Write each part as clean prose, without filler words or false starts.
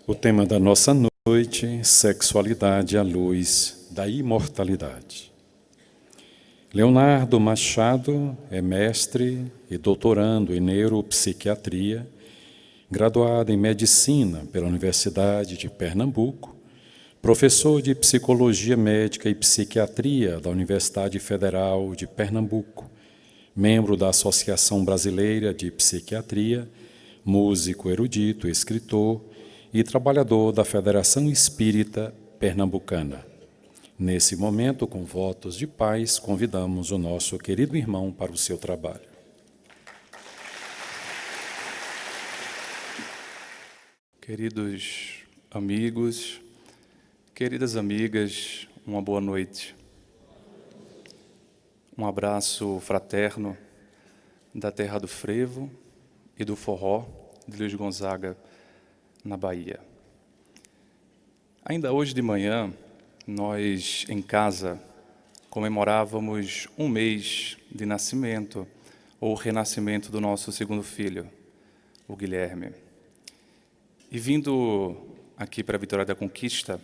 O tema da nossa noite, sexualidade à luz da imortalidade. Leonardo Machado é mestre e doutorando em neuropsiquiatria, graduado em medicina pela Universidade de Pernambuco, professor de psicologia médica e psiquiatria da Universidade Federal de Pernambuco, membro da Associação Brasileira de Psiquiatria, músico erudito, escritor e trabalhador da Federação Espírita Pernambucana. Nesse momento, com votos de paz, convidamos o nosso querido irmão para o seu trabalho. Queridos amigos, queridas amigas, uma boa noite. Um abraço fraterno da terra do frevo e do forró de Luiz Gonzaga, na Bahia. Ainda hoje de manhã, nós em casa comemorávamos um mês de nascimento ou renascimento do nosso segundo filho, o Guilherme. E vindo aqui para a Vitória da Conquista,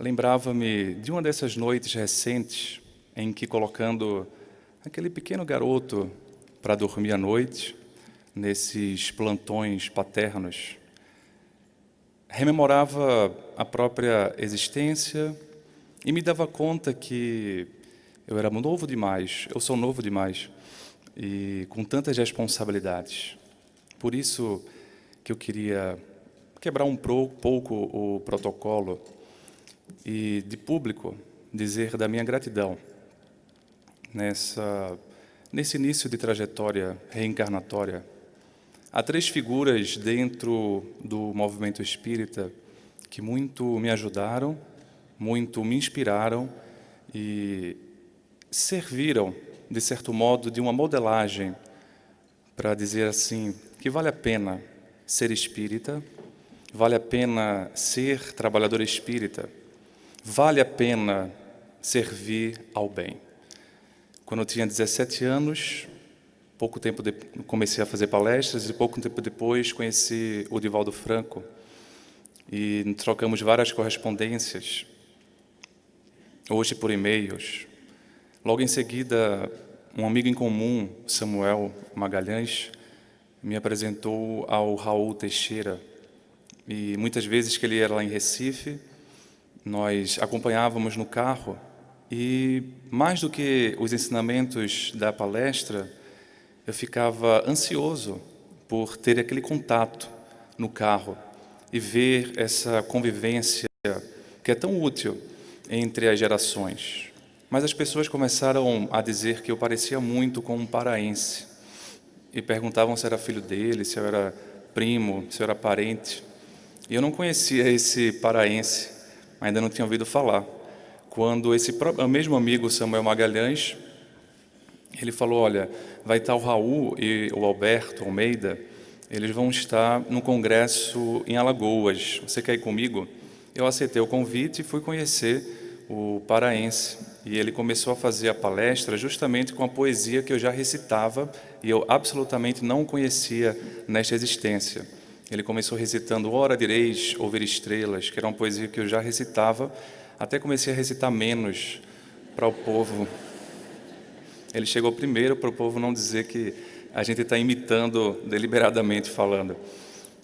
lembrava-me de uma dessas noites recentes em que, colocando aquele pequeno garoto para dormir à noite, nesses plantões paternos, rememorava a própria existência e me dava conta que eu era novo demais, eu sou novo demais e com tantas responsabilidades. Por isso que eu queria quebrar pouco o protocolo e, de público, dizer da minha gratidão nesse início de trajetória reencarnatória. Há três figuras dentro do movimento espírita que muito me ajudaram, muito me inspiraram e serviram, de certo modo, de uma modelagem para dizer assim, que vale a pena ser espírita, vale a pena ser trabalhador espírita, vale a pena servir ao bem. Quando eu tinha 17 anos, pouco tempo comecei a fazer palestras e pouco tempo depois conheci o Divaldo Franco e trocamos várias correspondências, hoje por e-mails. Logo em seguida, um amigo em comum, Samuel Magalhães, me apresentou ao Raul Teixeira e muitas vezes que ele era lá em Recife, nós acompanhávamos no carro e mais do que os ensinamentos da palestra, eu ficava ansioso por ter aquele contato no carro e ver essa convivência que é tão útil entre as gerações. Mas as pessoas começaram a dizer que eu parecia muito com um paraense e perguntavam se era filho dele, se eu era primo, se eu era parente. E eu não conhecia esse paraense, ainda não tinha ouvido falar. Quando o mesmo amigo Samuel Magalhães, ele falou, olha, vai estar o Raul e o Alberto Almeida, eles vão estar no congresso em Alagoas, você quer ir comigo? Eu aceitei o convite e fui conhecer o paraense. E ele começou a fazer a palestra justamente com a poesia que eu já recitava e eu absolutamente não conhecia nesta existência. Ele começou recitando Ora direis ouvir estrelas, que era uma poesia que eu já recitava, até comecei a recitar menos para o povo. Ele chegou primeiro para o povo não dizer que a gente está imitando deliberadamente falando.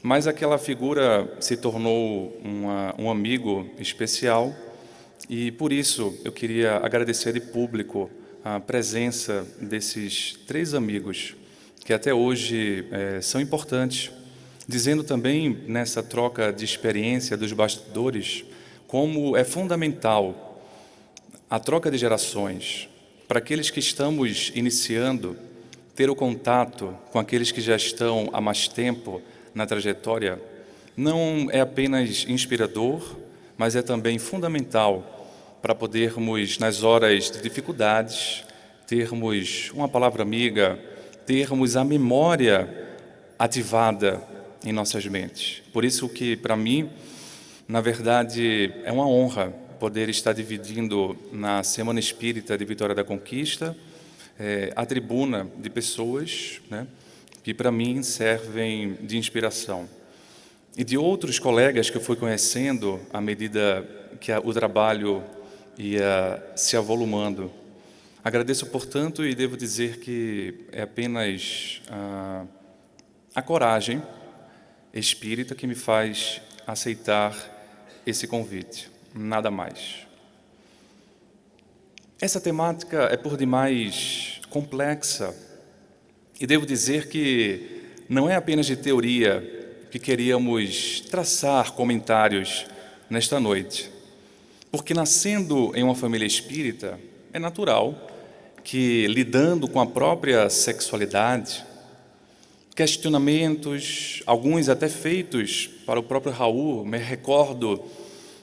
Mas aquela figura se tornou um amigo especial e, por isso, eu queria agradecer de público a presença desses três amigos que até hoje são importantes, dizendo também nessa troca de experiência dos bastidores como é fundamental a troca de gerações. Para aqueles que estamos iniciando, ter o contato com aqueles que já estão há mais tempo na trajetória não é apenas inspirador, mas é também fundamental para podermos, nas horas de dificuldades, termos uma palavra amiga, termos a memória ativada em nossas mentes. Por isso que, para mim, na verdade, é uma honra poder estar dividindo na Semana Espírita de Vitória da Conquista a tribuna de pessoas, né, que para mim servem de inspiração. e de outros colegas que eu fui conhecendo à medida que o trabalho ia se avolumando. Agradeço, portanto, e devo dizer que é apenas a coragem espírita que me faz aceitar esse convite, nada mais. Essa temática é por demais complexa e devo dizer que não é apenas de teoria que queríamos traçar comentários nesta noite, porque nascendo em uma família espírita, é natural que, lidando com a própria sexualidade, questionamentos, alguns até feitos para o próprio Raul, me recordo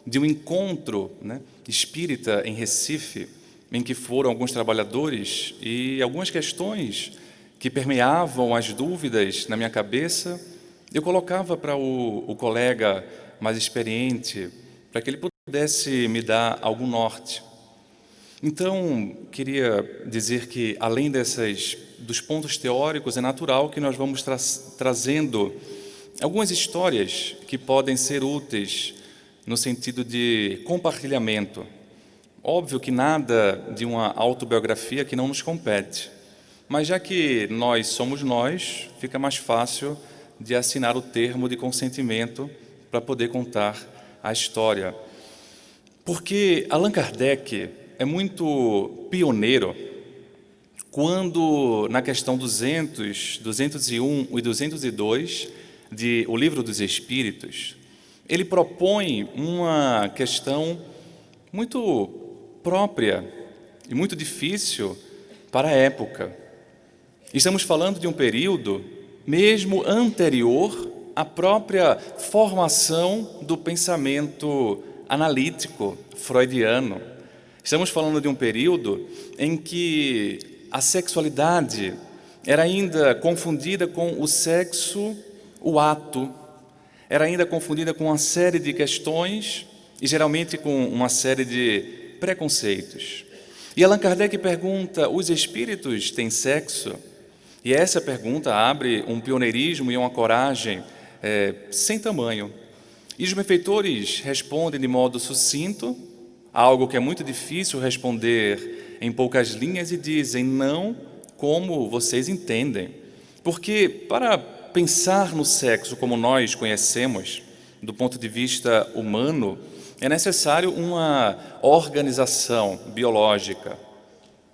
de um encontro espírita em Recife, em que foram alguns trabalhadores e algumas questões que permeavam as dúvidas na minha cabeça, eu colocava para o colega mais experiente, para que ele pudesse me dar algum norte. Então, queria dizer que, além dos pontos teóricos, é natural que nós vamos trazendo algumas histórias que podem ser úteis no sentido de compartilhamento. Óbvio que nada de uma autobiografia que não nos compete, mas já que nós somos nós, fica mais fácil de assinar o termo de consentimento para poder contar a história. Porque Allan Kardec é muito pioneiro quando, na questão 200, 201 e 202 de O Livro dos Espíritos, ele propõe uma questão muito própria e muito difícil para a época. Estamos falando de um período mesmo anterior à própria formação do pensamento analítico freudiano. Estamos falando de um período em que a sexualidade era ainda confundida com o sexo, o ato, era ainda confundida com uma série de questões e geralmente com uma série de preconceitos. E Allan Kardec pergunta: os espíritos têm sexo? E essa pergunta abre um pioneirismo e uma coragem sem tamanho. E os benfeitores respondem de modo sucinto, algo que é muito difícil responder em poucas linhas, e dizem: não como vocês entendem. Porque para pensar no sexo como nós conhecemos, do ponto de vista humano, é necessário uma organização biológica.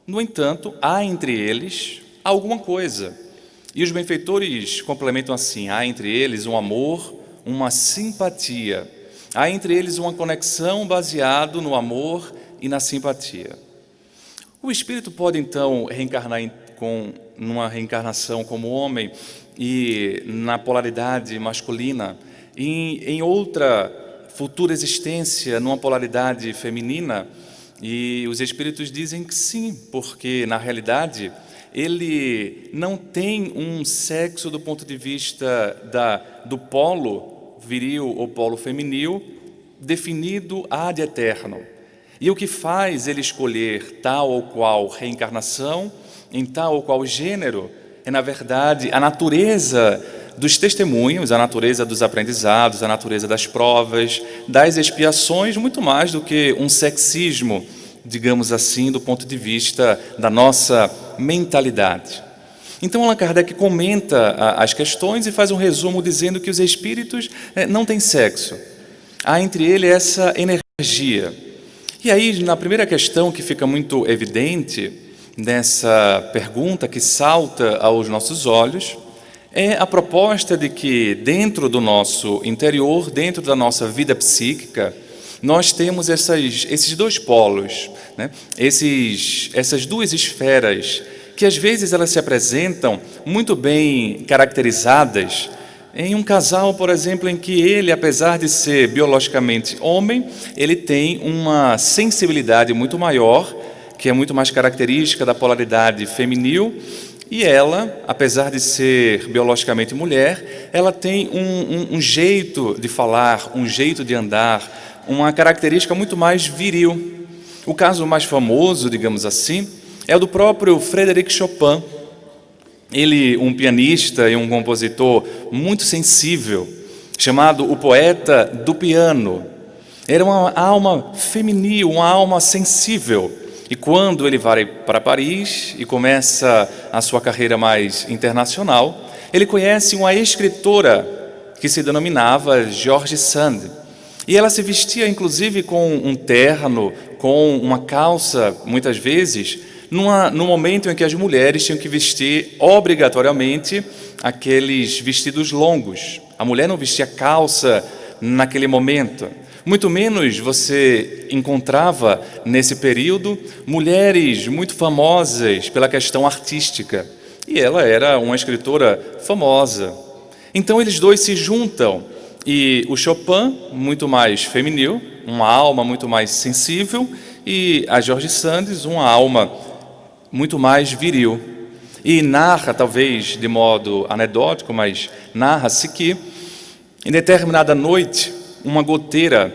No entanto, há entre eles alguma coisa. E os benfeitores complementam assim: há entre eles um amor, uma simpatia. Há entre eles uma conexão baseada no amor e na simpatia. O espírito pode, então, reencarnar numa reencarnação como homem e na polaridade masculina, e em outra futura existência, numa polaridade feminina? E os espíritos dizem que sim, porque, na realidade, ele não tem um sexo do ponto de vista do polo viril ou polo feminil definido ad eterno. E o que faz ele escolher tal ou qual reencarnação, em tal ou qual gênero, é, na verdade, a natureza dos testemunhos, a natureza dos aprendizados, a natureza das provas, das expiações, muito mais do que um sexismo, digamos assim, do ponto de vista da nossa mentalidade. Então, Allan Kardec comenta as questões e faz um resumo dizendo que os espíritos não têm sexo. Há entre eles essa energia. E aí, na primeira questão que fica muito evidente nessa pergunta que salta aos nossos olhos, é a proposta de que dentro do nosso interior, dentro da nossa vida psíquica, nós temos esses dois polos, essas duas esferas, que às vezes elas se apresentam muito bem caracterizadas em um casal, por exemplo, em que ele, apesar de ser biologicamente homem, ele tem uma sensibilidade muito maior, que é muito mais característica da polaridade feminil, e ela, apesar de ser biologicamente mulher, ela tem um jeito de falar, um jeito de andar, uma característica muito mais viril. O caso mais famoso, digamos assim, é o do próprio Frédéric Chopin. Ele, um pianista e um compositor muito sensível, chamado O Poeta do Piano. Era uma alma feminil, uma alma sensível. E quando ele vai para Paris e começa a sua carreira mais internacional, ele conhece uma escritora que se denominava George Sand. E ela se vestia, inclusive, com um terno, com uma calça, muitas vezes, no momento em que as mulheres tinham que vestir obrigatoriamente aqueles vestidos longos. A mulher não vestia calça naquele momento. Muito menos você encontrava, nesse período, mulheres muito famosas pela questão artística. E ela era uma escritora famosa. Então, eles dois se juntam. E o Chopin, muito mais feminil, uma alma muito mais sensível, e a George Sand, uma alma muito mais viril. E narra, talvez de modo anedótico, mas narra-se que, em determinada noite, uma goteira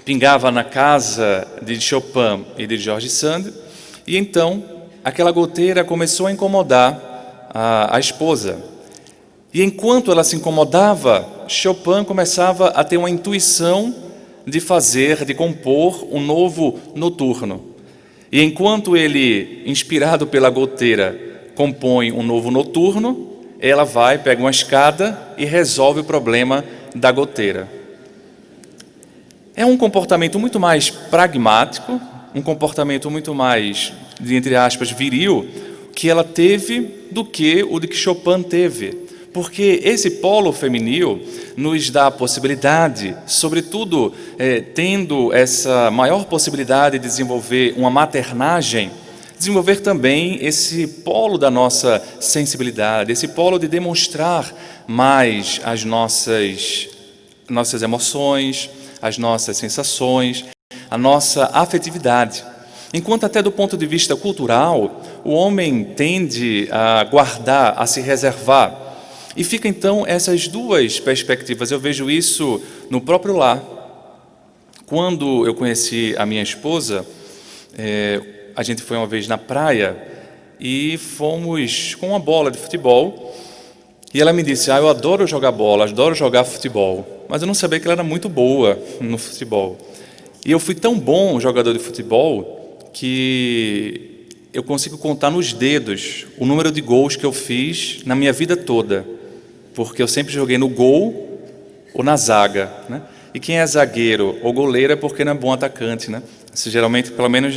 pingava na casa de Chopin e de George Sand, e então aquela goteira começou a incomodar a esposa. E enquanto ela se incomodava, Chopin começava a ter uma intuição de compor um novo noturno. E enquanto ele, inspirado pela goteira, compõe um novo noturno, ela vai, pega uma escada e resolve o problema da goteira. É um comportamento muito mais pragmático, um comportamento muito mais, entre aspas, viril, que ela teve do que o de que Chopin teve. Porque esse polo feminil nos dá a possibilidade, sobretudo tendo essa maior possibilidade de desenvolver uma maternagem, desenvolver também esse polo da nossa sensibilidade, esse polo de demonstrar mais as nossas emoções, as nossas sensações, a nossa afetividade. Enquanto até do ponto de vista cultural, o homem tende a guardar, a se reservar. E fica então essas duas perspectivas. Eu vejo isso no próprio lar. Quando eu conheci a minha esposa, a gente foi uma vez na praia e fomos com uma bola de futebol. E ela me disse, eu adoro jogar bola, adoro jogar futebol. Mas eu não sabia que ela era muito boa no futebol. E eu fui tão bom jogador de futebol que eu consigo contar nos dedos o número de gols que eu fiz na minha vida toda. Porque eu sempre joguei no gol ou na zaga, né? E quem é zagueiro ou goleiro é porque não é bom atacante, né? Isso, geralmente, pelo menos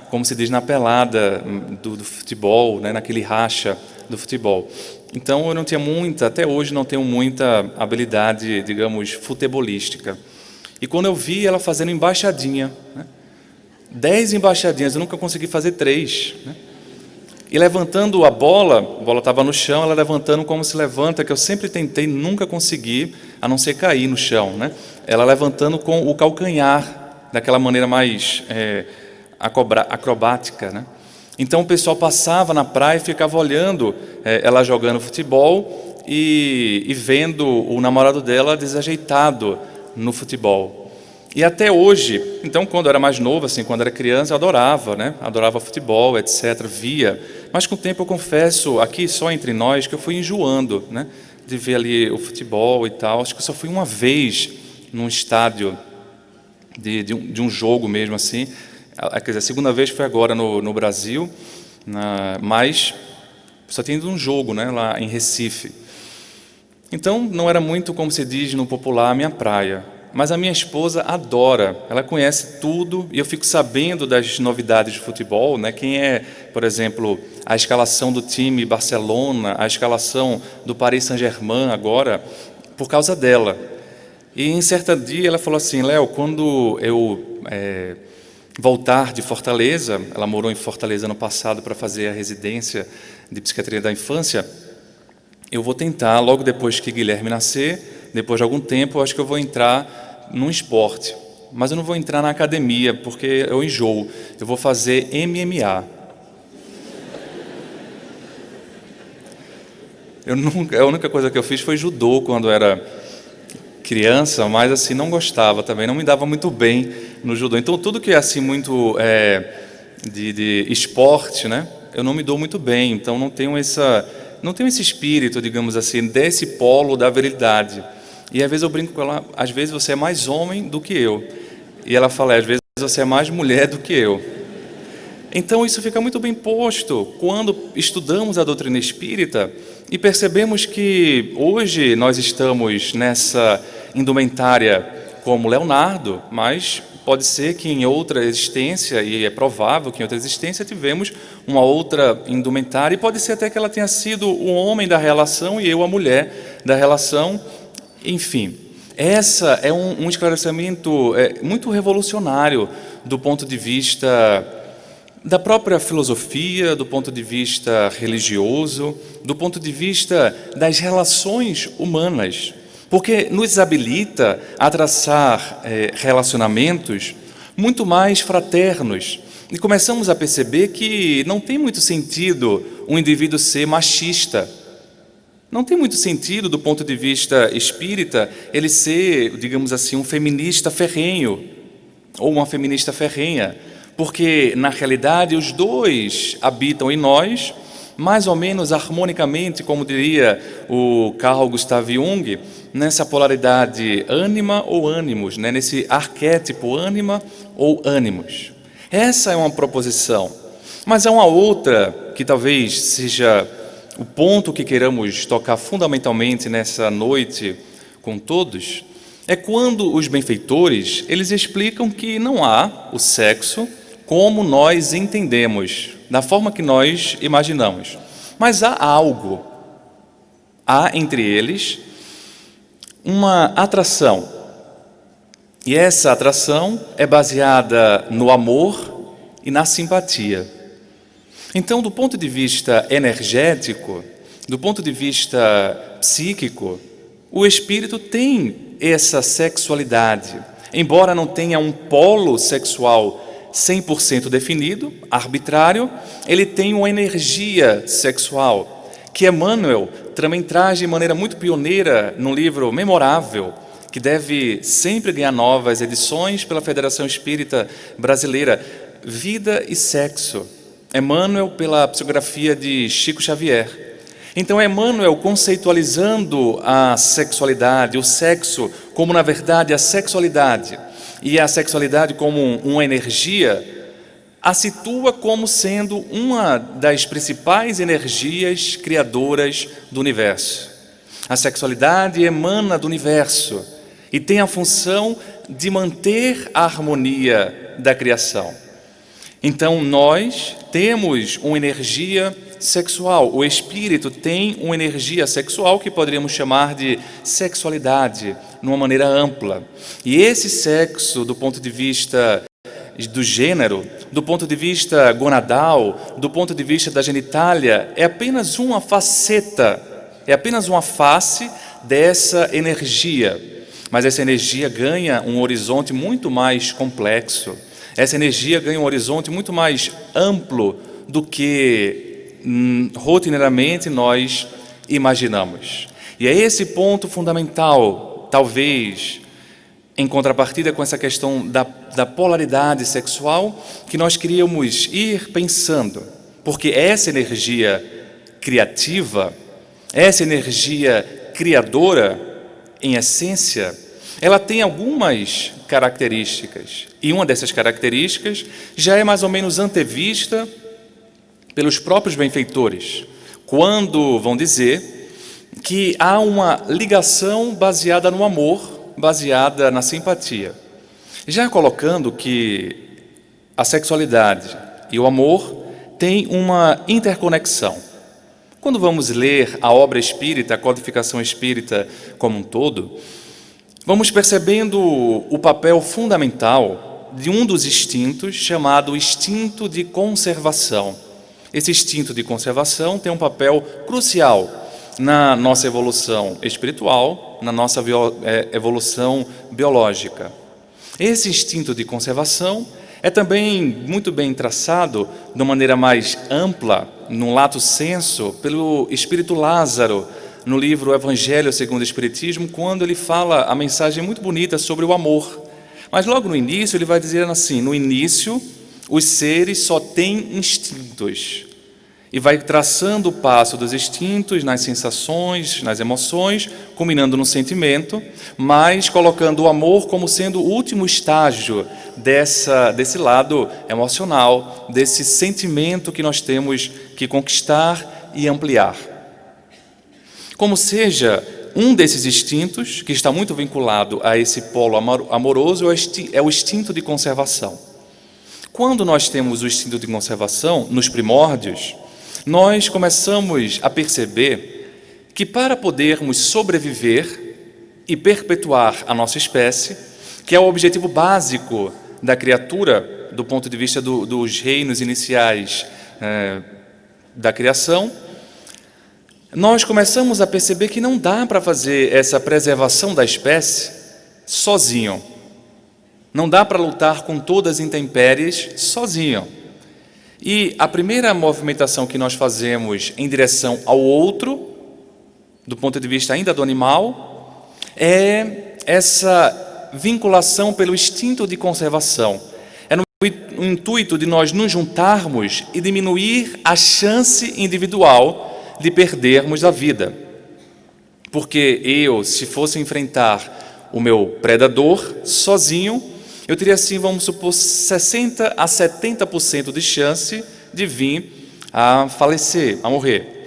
como se diz, na pelada do futebol, né? Naquele racha do futebol. Então, eu não tinha até hoje não tenho muita habilidade, digamos, futebolística. E quando eu vi ela fazendo embaixadinha, né? 10 embaixadinhas, eu nunca consegui fazer 3, né? E levantando a bola estava no chão, ela levantando como se levanta, que eu sempre tentei, nunca consegui, a não ser cair no chão, né? Ela levantando com o calcanhar, daquela maneira mais acrobática, né? Então o pessoal passava na praia e ficava olhando ela jogando futebol e vendo o namorado dela desajeitado no futebol. E até hoje, então quando eu era mais novo, assim, quando era criança, eu adorava, né? Adorava futebol, etc., via. Mas com o tempo eu confesso, aqui só entre nós, que eu fui enjoando, né? De ver ali o futebol e tal. Acho que eu só fui uma vez num estádio de um jogo mesmo assim. Quer dizer, a segunda vez foi agora no Brasil, mas só tinha ido um jogo, né? Lá em Recife. Então não era muito, como se diz no popular, a minha praia. Mas a minha esposa adora, ela conhece tudo e eu fico sabendo das novidades de futebol, né? Quem é, por exemplo, a escalação do time Barcelona, a escalação do Paris Saint-Germain agora, por causa dela. E em certo dia ela falou assim, Léo, quando eu voltar de Fortaleza, ela morou em Fortaleza no passado para fazer a residência de psiquiatria da infância, eu vou tentar, logo depois que Guilherme nascer, depois de algum tempo, eu acho que eu vou entrar num esporte. Mas eu não vou entrar na academia, porque eu enjoo. Eu vou fazer MMA. A única coisa que eu fiz foi judô quando era criança, mas assim, não gostava também, não me dava muito bem no judô. Então, tudo que é assim muito de esporte, né? Eu não me dou muito bem, então não tenho esse espírito, digamos assim, desse polo da virilidade. E às vezes eu brinco com ela, às vezes você é mais homem do que eu. E ela fala, às vezes você é mais mulher do que eu. Então isso fica muito bem posto quando estudamos a doutrina espírita e percebemos que hoje nós estamos nessa indumentária como Leonardo, mas pode ser que em outra existência, e é provável que em outra existência, tivemos uma outra indumentária, e pode ser até que ela tenha sido o homem da relação e eu a mulher da relação, enfim. Essa é um esclarecimento muito revolucionário do ponto de vista da própria filosofia, do ponto de vista religioso, do ponto de vista das relações humanas, porque nos habilita a traçar relacionamentos muito mais fraternos. E começamos a perceber que não tem muito sentido um indivíduo ser machista. Não tem muito sentido, do ponto de vista espírita, ele ser, digamos assim, um feminista ferrenho, ou uma feminista ferrenha, porque, na realidade, os dois habitam em nós, mais ou menos harmonicamente, como diria o Carl Gustav Jung, nessa polaridade ânima ou ânimos, né? Nesse arquétipo ânima ou ânimos. Essa é uma proposição. Mas há uma outra, que talvez seja o ponto que queiramos tocar fundamentalmente nessa noite com todos, é quando os benfeitores, eles explicam que não há o sexo como nós entendemos, da forma que nós imaginamos. Mas há algo, há entre eles uma atração. E essa atração é baseada no amor e na simpatia. Então, do ponto de vista energético, do ponto de vista psíquico, o espírito tem essa sexualidade. Embora não tenha um polo sexual 100% definido, arbitrário, ele tem uma energia sexual, que Emmanuel também traz de maneira muito pioneira num livro memorável, que deve sempre ganhar novas edições pela Federação Espírita Brasileira, Vida e Sexo. Emmanuel pela psicografia de Chico Xavier. Então, Emmanuel conceitualizando a sexualidade, o sexo como, na verdade, a sexualidade, e a sexualidade como uma energia, a situa como sendo uma das principais energias criadoras do universo. A sexualidade emana do universo e tem a função de manter a harmonia da criação. Então, nós temos uma energia sexual. O espírito tem uma energia sexual que poderíamos chamar de sexualidade, numa maneira ampla. E esse sexo, do ponto de vista do gênero, do ponto de vista gonadal, do ponto de vista da genitália, é apenas uma faceta, é apenas uma face dessa energia. Mas essa energia ganha um horizonte muito mais complexo. Essa energia ganha um horizonte muito mais amplo do que rotineiramente nós imaginamos. E é esse ponto fundamental, talvez, em contrapartida com essa questão da polaridade sexual, que nós queríamos ir pensando, porque essa energia criativa, essa energia criadora, em essência, ela tem algumas características, e uma dessas características já é mais ou menos antevista pelos próprios benfeitores, quando vão dizer que há uma ligação baseada no amor, baseada na simpatia. Já colocando que a sexualidade e o amor têm uma interconexão. Quando vamos ler a obra espírita, a codificação espírita como um todo, vamos percebendo o papel fundamental de um dos instintos, chamado instinto de conservação. Esse instinto de conservação tem um papel crucial na nossa evolução espiritual, na nossa evolução biológica. Esse instinto de conservação é também muito bem traçado de uma maneira mais ampla, no lato sensu, pelo Espírito Lázaro, no livro Evangelho segundo o Espiritismo, quando ele fala a mensagem muito bonita sobre o amor. Mas logo no início ele vai dizer assim, no início os seres só têm instintos. e vai traçando o passo dos instintos nas sensações, nas emoções, culminando no sentimento, mas colocando o amor como sendo o último estágio desse lado emocional, desse sentimento que nós temos que conquistar e ampliar. Como seja, um desses instintos, que está muito vinculado a esse polo amoroso, é o instinto de conservação. Quando nós temos o instinto de conservação, nos primórdios, nós começamos a perceber que para podermos sobreviver e perpetuar a nossa espécie, que é o objetivo básico da criatura, do ponto de vista dos reinos iniciais da criação, nós começamos a perceber que não dá para fazer essa preservação da espécie sozinho. Não dá para lutar com todas as intempéries sozinho. E a primeira movimentação que nós fazemos em direção ao outro, do ponto de vista ainda do animal, é essa vinculação pelo instinto de conservação. É no intuito de nós nos juntarmos e diminuir a chance individual de perdermos a vida. Porque eu, se fosse enfrentar o meu predador sozinho, eu teria assim, vamos supor, 60% a 70% de chance de vir a falecer, a morrer.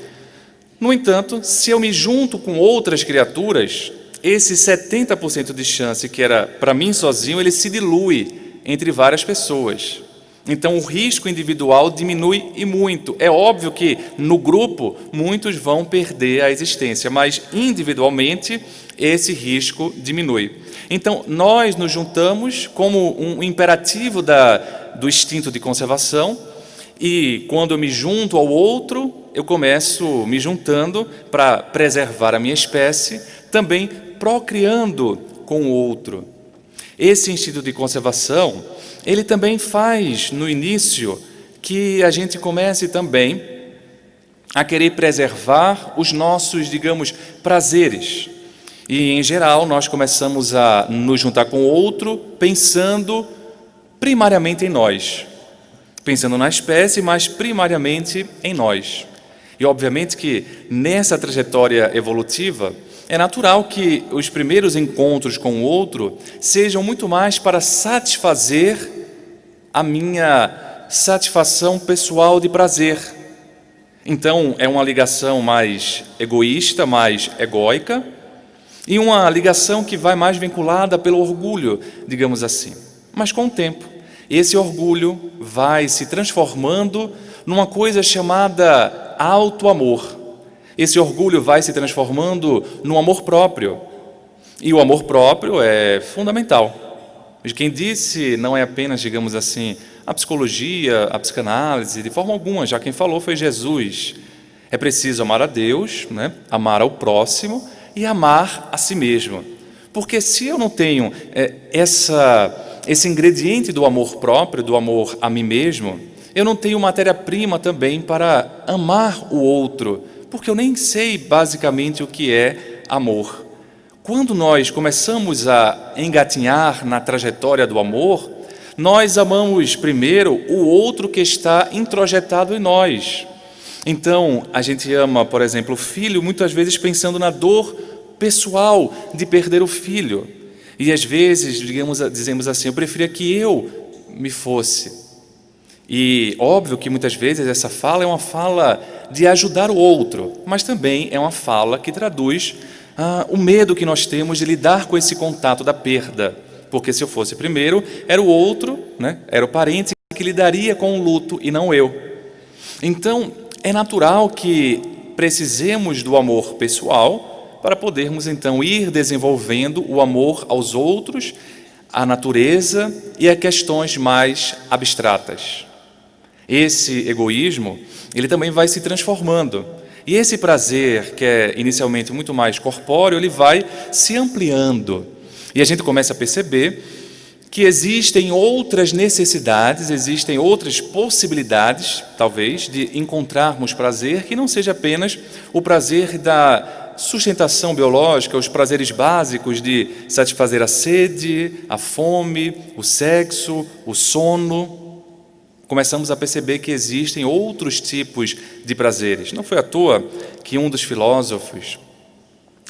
No entanto, se eu me junto com outras criaturas, esse 70% de chance que era para mim sozinho, ele se dilui entre várias pessoas. Então, o risco individual diminui e muito. É óbvio que, no grupo, muitos vão perder a existência, mas, individualmente, esse risco diminui. Então, nós nos juntamos como um imperativo do instinto de conservação, e, quando eu me junto ao outro, eu começo me juntando para preservar a minha espécie, também procriando com o outro. Esse instinto de conservação, ele também faz, no início, que a gente comece também a querer preservar os nossos, digamos, prazeres. E, em geral, nós começamos a nos juntar com o outro pensando primariamente em nós. Pensando na espécie, mas primariamente em nós. E, obviamente, que nessa trajetória evolutiva, é natural que os primeiros encontros com o outro sejam muito mais para satisfazer a minha satisfação pessoal de prazer. Então, é uma ligação mais egoísta, mais egóica, e uma ligação que vai mais vinculada pelo orgulho, digamos assim. Mas, com o tempo, esse orgulho vai se transformando numa coisa chamada auto-amor. Esse orgulho vai se transformando no amor próprio. E o amor próprio é fundamental. Quem disse não é apenas, digamos assim, a psicologia, a psicanálise, de forma alguma, já quem falou foi Jesus. É preciso amar a Deus, né? Amar ao próximo e amar a si mesmo. Porque se eu não tenho esse ingrediente do amor próprio, do amor a mim mesmo, eu não tenho matéria-prima também para amar o outro, porque eu nem sei basicamente o que é amor. Quando nós começamos a engatinhar na trajetória do amor, nós amamos primeiro o outro que está introjetado em nós. Então, a gente ama, por exemplo, o filho, muitas vezes pensando na dor pessoal de perder o filho. E às vezes, dizemos assim, eu preferia que eu me fosse. E óbvio que muitas vezes essa fala é uma fala de ajudar o outro, mas também é uma fala que traduz o medo que nós temos de lidar com esse contato da perda. Porque se eu fosse primeiro, era o outro, né? Era o parente que lidaria com o luto e não eu. Então, é natural que precisemos do amor pessoal para podermos então ir desenvolvendo o amor aos outros, à natureza e a questões mais abstratas. Esse egoísmo, ele também vai se transformando. E esse prazer, que é inicialmente muito mais corpóreo, ele vai se ampliando. E a gente começa a perceber que existem outras necessidades, existem outras possibilidades, talvez, de encontrarmos prazer, que não seja apenas o prazer da sustentação biológica, os prazeres básicos de satisfazer a sede, a fome, o sexo, o sono. começamos a perceber que existem outros tipos de prazeres. Não foi à toa que um dos filósofos,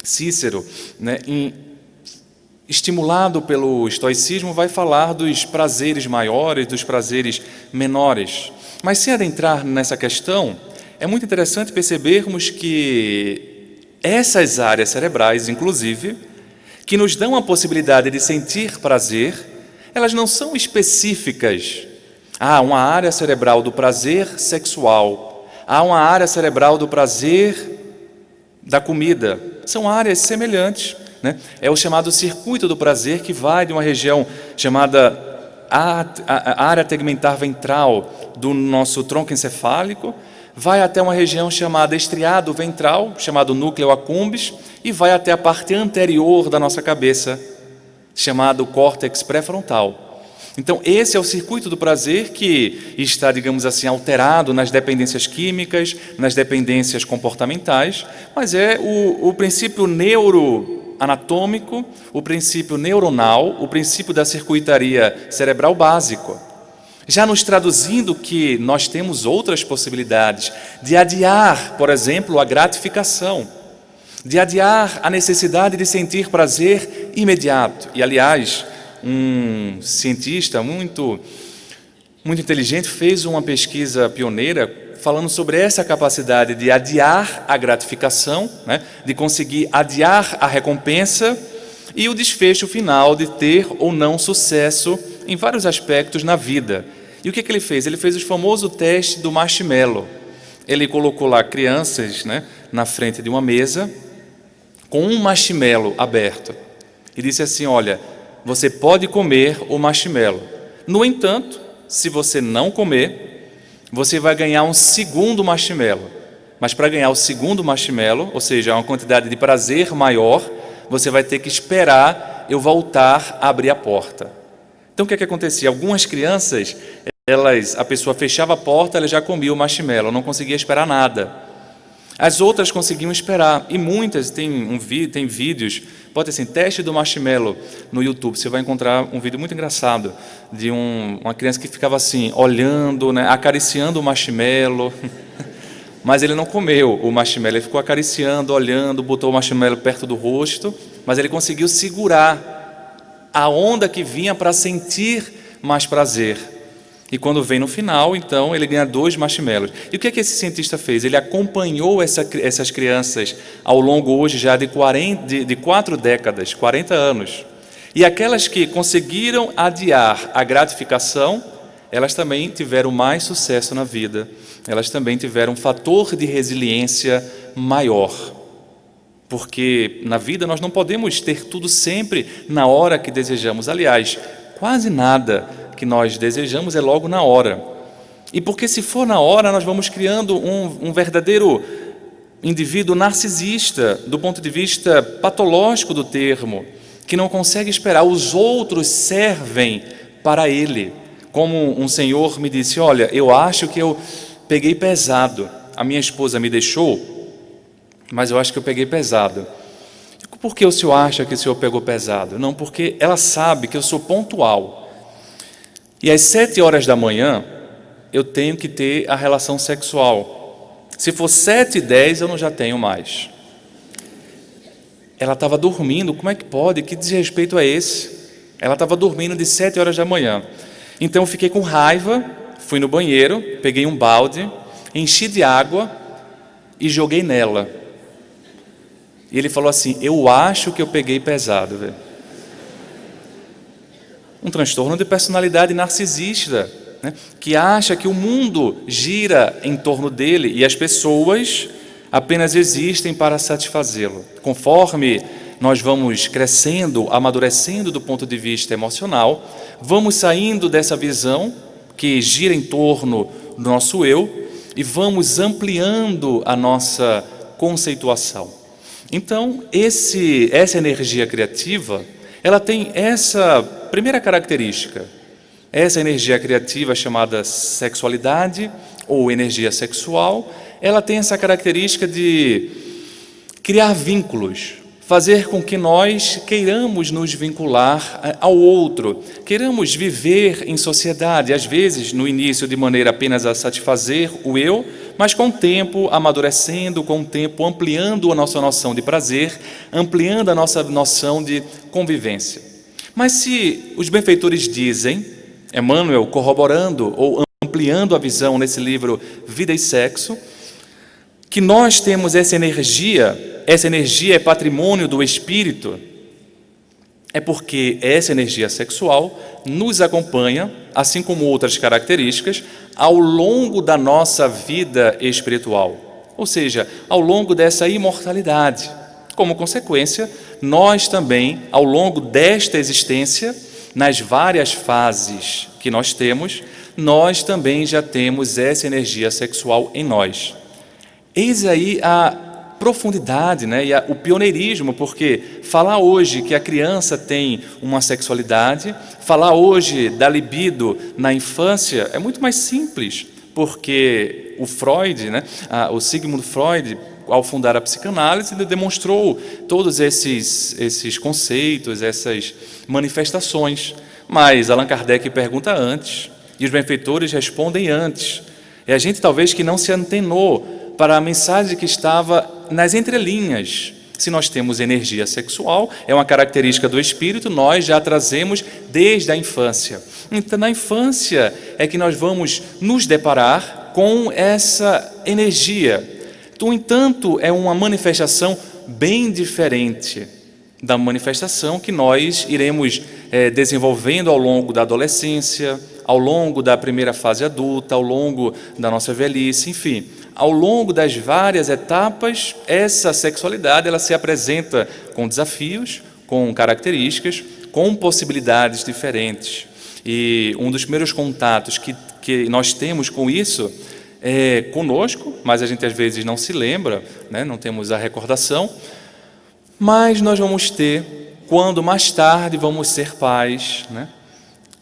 Cícero, né, estimulado pelo estoicismo, vai falar dos prazeres maiores, dos prazeres menores. Mas sem adentrar nessa questão, é muito interessante percebermos que essas áreas cerebrais, inclusive, que nos dão a possibilidade de sentir prazer, elas não são específicas. Há uma área cerebral do prazer sexual, há uma área cerebral do prazer da comida. São áreas semelhantes, né? É o chamado circuito do prazer, que vai de uma região chamada área tegmentar ventral do nosso tronco encefálico, vai até uma região chamada estriado ventral, chamado núcleo accumbens, e vai até a parte anterior da nossa cabeça, chamado córtex pré-frontal. Então, esse é o circuito do prazer que está, digamos assim, alterado nas dependências químicas, nas dependências comportamentais, mas é o princípio neuroanatômico, o princípio neuronal, o princípio da circuitaria cerebral básico. Já nos traduzindo que nós temos outras possibilidades de adiar, por exemplo, a gratificação, de adiar a necessidade de sentir prazer imediato. E, aliás, um cientista muito inteligente fez uma pesquisa pioneira falando sobre essa capacidade de adiar a gratificação, né, de conseguir adiar a recompensa e o desfecho final de ter ou não sucesso em vários aspectos na vida. E o que ele fez? Ele fez o famoso teste do marshmallow. Ele colocou lá crianças, né, na frente de uma mesa com um marshmallow aberto e disse assim: olha, você pode comer o marshmallow. No entanto, se você não comer, você vai ganhar um segundo marshmallow. Mas para ganhar o segundo marshmallow, ou seja, uma quantidade de prazer maior, você vai ter que esperar eu voltar a abrir a porta. Então, o que acontecia? Algumas crianças, a pessoa fechava a porta, ela já comia o marshmallow, não conseguia esperar nada. As outras conseguiam esperar, e muitas, tem vídeos, pode ser assim, teste do marshmallow no YouTube, você vai encontrar um vídeo muito engraçado de uma criança que ficava assim, olhando, né, acariciando o marshmallow, mas ele não comeu o marshmallow, ele ficou acariciando, olhando, botou o marshmallow perto do rosto, mas ele conseguiu segurar a onda que vinha para sentir mais prazer. E quando vem no final, então, ele ganha 2 marshmallows. E o que esse cientista fez? Ele acompanhou essas crianças ao longo hoje já de 4 décadas, 40 anos. E aquelas que conseguiram adiar a gratificação, elas também tiveram mais sucesso na vida. Elas também tiveram um fator de resiliência maior. Porque na vida nós não podemos ter tudo sempre na hora que desejamos. Aliás, quase nada que nós desejamos é logo na hora. E porque se for na hora, nós vamos criando um verdadeiro indivíduo narcisista, do ponto de vista patológico do termo, que não consegue esperar. Os outros servem para ele. Como um senhor me disse: olha, eu acho que eu peguei pesado. A minha esposa me deixou, mas eu acho que eu peguei pesado. Por que o senhor acha que o senhor pegou pesado? Não, porque ela sabe que eu sou pontual. E às 7 horas da manhã, eu tenho que ter a relação sexual. Se for 7h10, eu não já tenho mais. Ela estava dormindo, como é que pode? Que desrespeito é esse? Ela estava dormindo de 7 horas da manhã. Então eu fiquei com raiva, fui no banheiro, peguei um balde, enchi de água e joguei nela. E ele falou assim: eu acho que eu peguei pesado, velho. Um transtorno de personalidade narcisista, né, que acha que o mundo gira em torno dele e as pessoas apenas existem para satisfazê-lo. Conforme nós vamos crescendo, amadurecendo do ponto de vista emocional, vamos saindo dessa visão que gira em torno do nosso eu e vamos ampliando a nossa conceituação. Então, essa energia criativa, ela tem essa primeira característica. Essa energia criativa chamada sexualidade ou energia sexual, ela tem essa característica de criar vínculos, fazer com que nós queiramos nos vincular ao outro, queiramos viver em sociedade, às vezes no início de maneira apenas a satisfazer o eu, mas com o tempo amadurecendo, com o tempo ampliando a nossa noção de prazer, ampliando a nossa noção de convivência. Mas se os benfeitores dizem, Emmanuel corroborando ou ampliando a visão nesse livro Vida e Sexo, que nós temos essa energia é patrimônio do espírito, é porque essa energia sexual nos acompanha, assim como outras características, ao longo da nossa vida espiritual, ou seja, ao longo dessa imortalidade. Como consequência, nós também, ao longo desta existência, nas várias fases que nós temos, nós também já temos essa energia sexual em nós. Eis aí a profundidade, né, e o pioneirismo, porque falar hoje que a criança tem uma sexualidade, falar hoje da libido na infância é muito mais simples, porque o Freud, né, o Sigmund Freud, ao fundar a psicanálise, demonstrou todos esses conceitos, essas manifestações. Mas Allan Kardec pergunta antes, e os benfeitores respondem antes. É a gente talvez que não se antenou para a mensagem que estava nas entrelinhas. Se nós temos energia sexual, é uma característica do espírito, nós já trazemos desde a infância. Então, na infância é que nós vamos nos deparar com essa energia. No entanto, é uma manifestação bem diferente da manifestação que nós iremos desenvolvendo ao longo da adolescência, ao longo da primeira fase adulta, ao longo da nossa velhice, enfim. Ao longo das várias etapas, essa sexualidade ela se apresenta com desafios, com características, com possibilidades diferentes. E um dos primeiros contatos que nós temos com isso é conosco, mas a gente às vezes não se lembra, né? Não temos a recordação, mas nós vamos ter quando mais tarde vamos ser pais, né?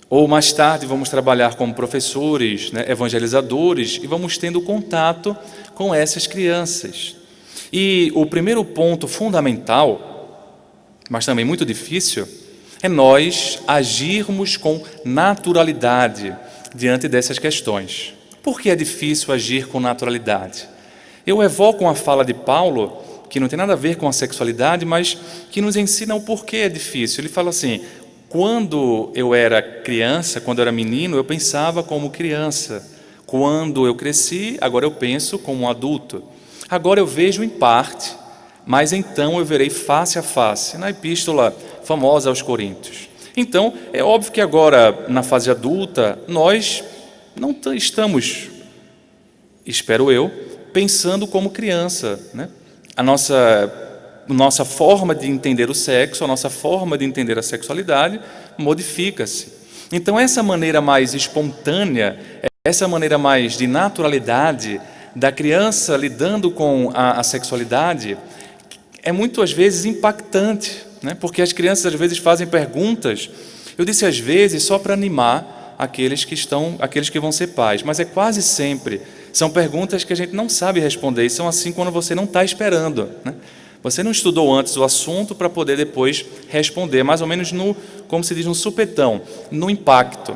Ou mais tarde vamos trabalhar como professores, né, evangelizadores, e vamos tendo contato com essas crianças. E o primeiro ponto fundamental, mas também muito difícil, é nós agirmos com naturalidade diante dessas questões. Por que é difícil agir com naturalidade? Eu evoco uma fala de Paulo, que não tem nada a ver com a sexualidade, mas que nos ensina o porquê é difícil. Ele fala assim: quando eu era criança, quando eu era menino, eu pensava como criança. Quando eu cresci, agora eu penso como um adulto. Agora eu vejo em parte, mas então eu verei face a face, na epístola famosa aos Coríntios. Então, é óbvio que agora, na fase adulta, nós não estamos, espero eu, pensando como criança, né? A nossa forma de entender o sexo, a nossa forma de entender a sexualidade modifica-se. Então, essa maneira mais espontânea, essa maneira mais de naturalidade da criança lidando com a sexualidade é muito, às vezes, impactante, né? Porque as crianças, às vezes, fazem perguntas, eu disse às vezes, só para animar aqueles que vão ser pais, mas é quase sempre, são perguntas que a gente não sabe responder, e são assim quando você não está esperando, né? Você não estudou antes o assunto para poder depois responder, mais ou menos como se diz, no supetão, no impacto.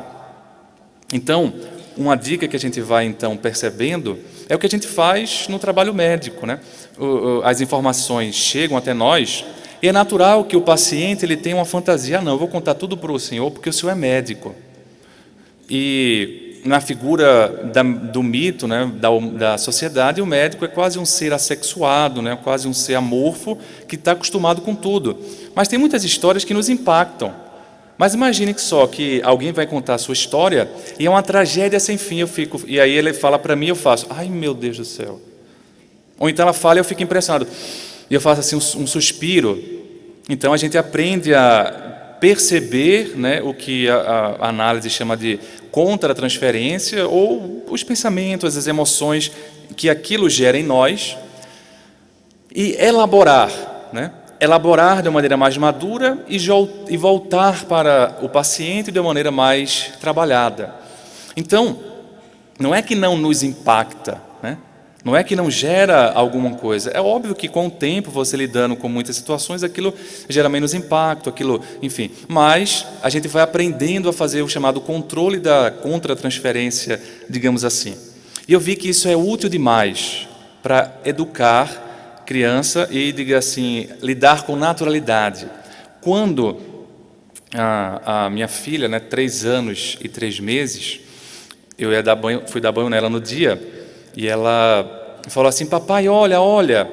Então, uma dica que a gente vai então percebendo é o que a gente faz no trabalho médico, né? As informações chegam até nós e é natural que o paciente ele tenha uma fantasia: não, eu vou contar tudo para o senhor porque o senhor é médico. E na figura do mito, né, da sociedade, o médico é quase um ser assexuado, né, quase um ser amorfo que está acostumado com tudo. Mas tem muitas histórias que nos impactam. Mas imagine só que alguém vai contar a sua história e é uma tragédia sem fim. E aí ele fala para mim, eu faço: ai meu Deus do céu. Ou então ela fala e eu fico impressionado. E eu faço assim um suspiro. Então a gente aprende a perceber, né, o que a análise chama de contra-transferência, ou os pensamentos, as emoções que aquilo gera em nós, e elaborar, né? Elaborar de uma maneira mais madura e voltar para o paciente de uma maneira mais trabalhada. Então, não é que não nos impacta, né? Não é que não gera alguma coisa. É óbvio que com o tempo, você lidando com muitas situações, aquilo gera menos impacto, aquilo, enfim. Mas a gente vai aprendendo a fazer o chamado controle da contra-transferência, digamos assim. E eu vi que isso é útil demais para educar criança e, diga assim, lidar com naturalidade. Quando a minha filha, né, 3 anos e 3 meses, eu fui dar banho nela no dia, e ela falou assim: papai, olha, olha.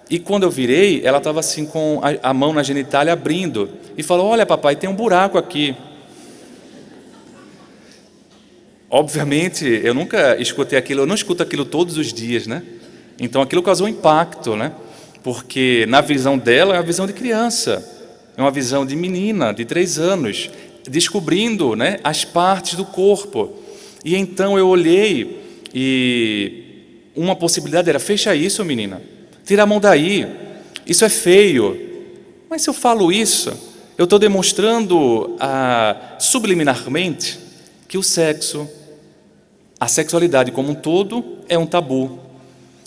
E quando eu virei, ela estava assim com a mão na genitália abrindo. E falou: olha, papai, tem um buraco aqui. Obviamente, eu nunca escutei aquilo, eu não escuto aquilo todos os dias, né? Então aquilo causou impacto, né? Porque na visão dela é uma visão de criança, é uma visão de menina de 3 anos, descobrindo, né, as partes do corpo. E então eu olhei e uma possibilidade era: fecha isso, menina, tira a mão daí, isso é feio. Mas se eu falo isso, eu estou demonstrando subliminarmente que o sexo, a sexualidade como um todo é um tabu,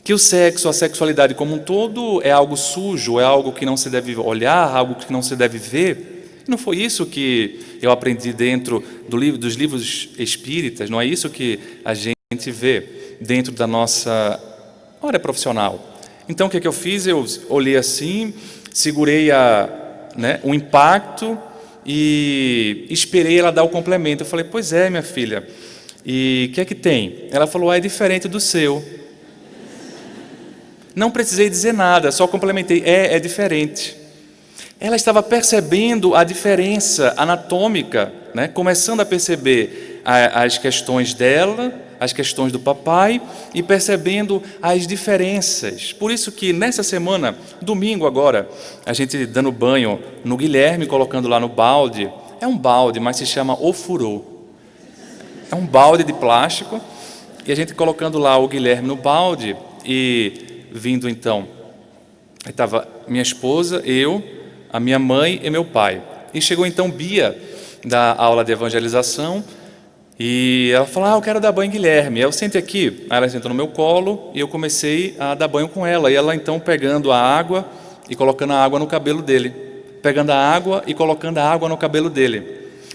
que o sexo, a sexualidade como um todo é algo sujo, é algo que não se deve olhar, algo que não se deve ver. Não foi isso que eu aprendi dentro dos livros espíritas, não é isso que a gente vê dentro da nossa área profissional. Então o que eu fiz? Eu olhei assim, segurei o impacto e esperei ela dar o complemento. Eu falei: pois é, minha filha, e o que é que tem? Ela falou: é diferente do seu. Não precisei dizer nada, só complementei: é diferente. Ela estava percebendo a diferença anatômica, né? Começando a perceber as questões dela, as questões do papai, e percebendo as diferenças. Por isso que nessa semana, domingo agora, a gente dando banho no Guilherme, colocando lá no balde. É um balde, mas se chama ofurô. É um balde de plástico, e a gente colocando lá o Guilherme no balde, e vindo então, aí estava minha esposa, eu, a minha mãe e meu pai. E chegou então Bia, da aula de evangelização, e ela falou: eu quero dar banho em Guilherme. Eu sentei aqui, aí ela sentou no meu colo, e eu comecei a dar banho com ela. E ela então pegando a água e colocando a água no cabelo dele. Pegando a água e colocando a água no cabelo dele.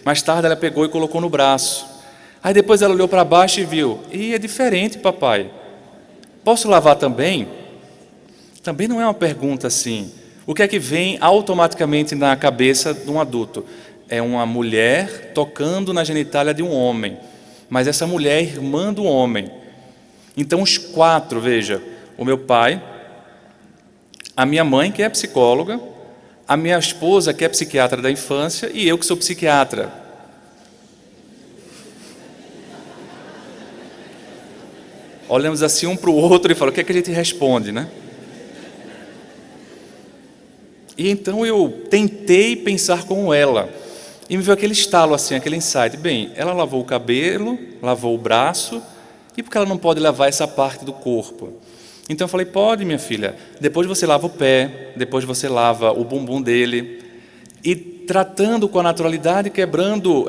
Mais tarde ela pegou e colocou no braço. Aí depois ela olhou para baixo e viu: é diferente, papai. Posso lavar também? Também não é uma pergunta assim. O que é que vem automaticamente na cabeça de um adulto? É uma mulher tocando na genitália de um homem. Mas essa mulher é irmã do homem. Então os 4, veja: o meu pai, a minha mãe, que é psicóloga, a minha esposa, que é psiquiatra da infância, e eu, que sou psiquiatra. Olhamos assim um para o outro e falamos: o que é que a gente responde, né? E então eu tentei pensar como ela. E me veio aquele estalo assim, aquele insight. Bem, ela lavou o cabelo, lavou o braço, e por que ela não pode lavar essa parte do corpo? Então eu falei: pode, minha filha. Depois você lava o pé, depois você lava o bumbum dele. E tratando com a naturalidade, quebrando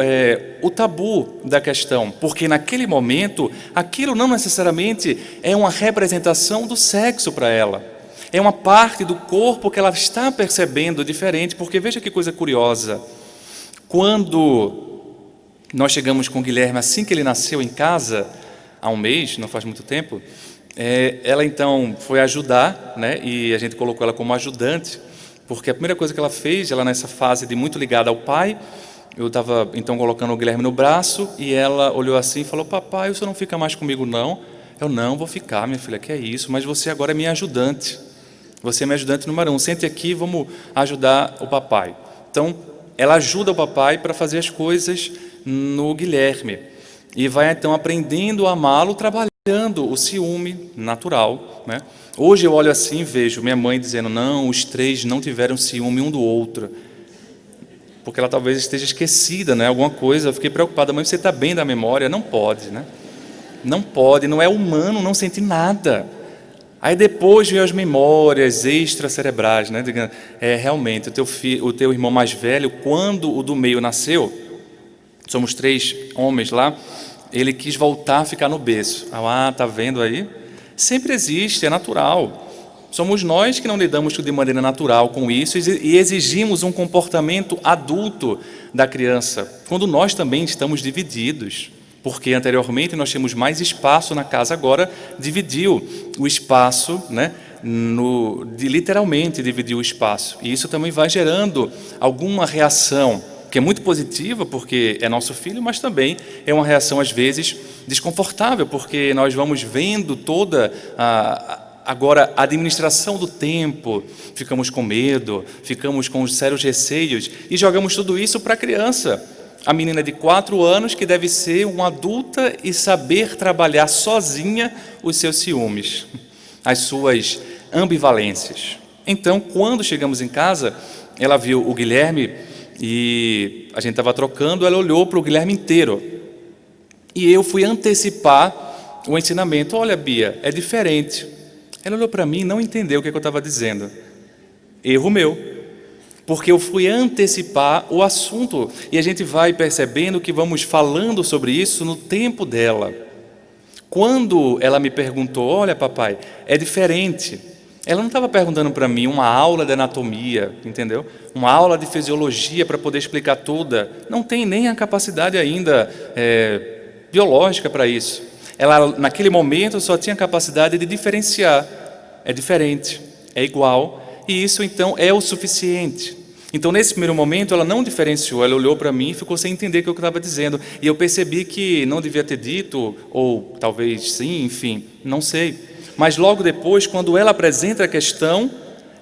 o tabu da questão. Porque naquele momento, aquilo não necessariamente é uma representação do sexo para ela. É uma parte do corpo que ela está percebendo diferente. Porque veja que coisa curiosa. Quando nós chegamos com o Guilherme, assim que ele nasceu em casa, há um mês, não faz muito tempo, ela então foi ajudar, né? E a gente colocou ela como ajudante, porque a primeira coisa que ela fez, ela nessa fase de muito ligada ao pai, eu estava então colocando o Guilherme no braço, e ela olhou assim e falou: papai, o senhor não fica mais comigo não? Eu: não, vou ficar, minha filha, que é isso, mas você agora é minha ajudante. Você é minha ajudante número 1, sente aqui, vamos ajudar o papai. Então, ela ajuda o papai para fazer as coisas no Guilherme. E vai então aprendendo a amá-lo, trabalhando o ciúme natural, né? Hoje eu olho assim e vejo minha mãe dizendo: não, os 3 não tiveram ciúme um do outro. Porque ela talvez esteja esquecida, né? Alguma coisa. Eu fiquei preocupada: mãe, você está bem da memória? Não pode, né? Não pode, não é humano não sentir nada. Aí depois vem as memórias extracerebrais, né? Realmente, o teu irmão mais velho, quando o do meio nasceu, somos 3 homens lá, ele quis voltar a ficar no berço. Ah, tá vendo aí? Sempre existe, é natural. Somos nós que não lidamos de maneira natural com isso e exigimos um comportamento adulto da criança, quando nós também estamos divididos. Porque anteriormente nós tínhamos mais espaço na casa, agora dividiu o espaço, né? Literalmente dividiu o espaço. E isso também vai gerando alguma reação, que é muito positiva, porque é nosso filho, mas também é uma reação, às vezes, desconfortável, porque nós vamos vendo toda agora a administração do tempo, ficamos com medo, ficamos com sérios receios e jogamos tudo isso para a criança. A menina de 4 anos que deve ser uma adulta e saber trabalhar sozinha os seus ciúmes, as suas ambivalências. Então, quando chegamos em casa, ela viu o Guilherme e a gente estava trocando, ela olhou para o Guilherme inteiro. E eu fui antecipar o ensinamento. Olha, Bia, é diferente. Ela olhou para mim e não entendeu o que eu estava dizendo. Erro meu. Porque eu fui antecipar o assunto. E a gente vai percebendo que vamos falando sobre isso no tempo dela. Quando ela me perguntou, olha, papai, é diferente. Ela não estava perguntando para mim uma aula de anatomia, entendeu? Uma aula de fisiologia para poder explicar toda. Não tem nem a capacidade ainda biológica para isso. Ela, naquele momento, só tinha capacidade de diferenciar. É diferente, é igual, e isso, então, é o suficiente. Então, nesse primeiro momento, ela não diferenciou, ela olhou para mim e ficou sem entender o que eu estava dizendo. E eu percebi que não devia ter dito, ou talvez sim, enfim, não sei. Mas logo depois, quando ela apresenta a questão,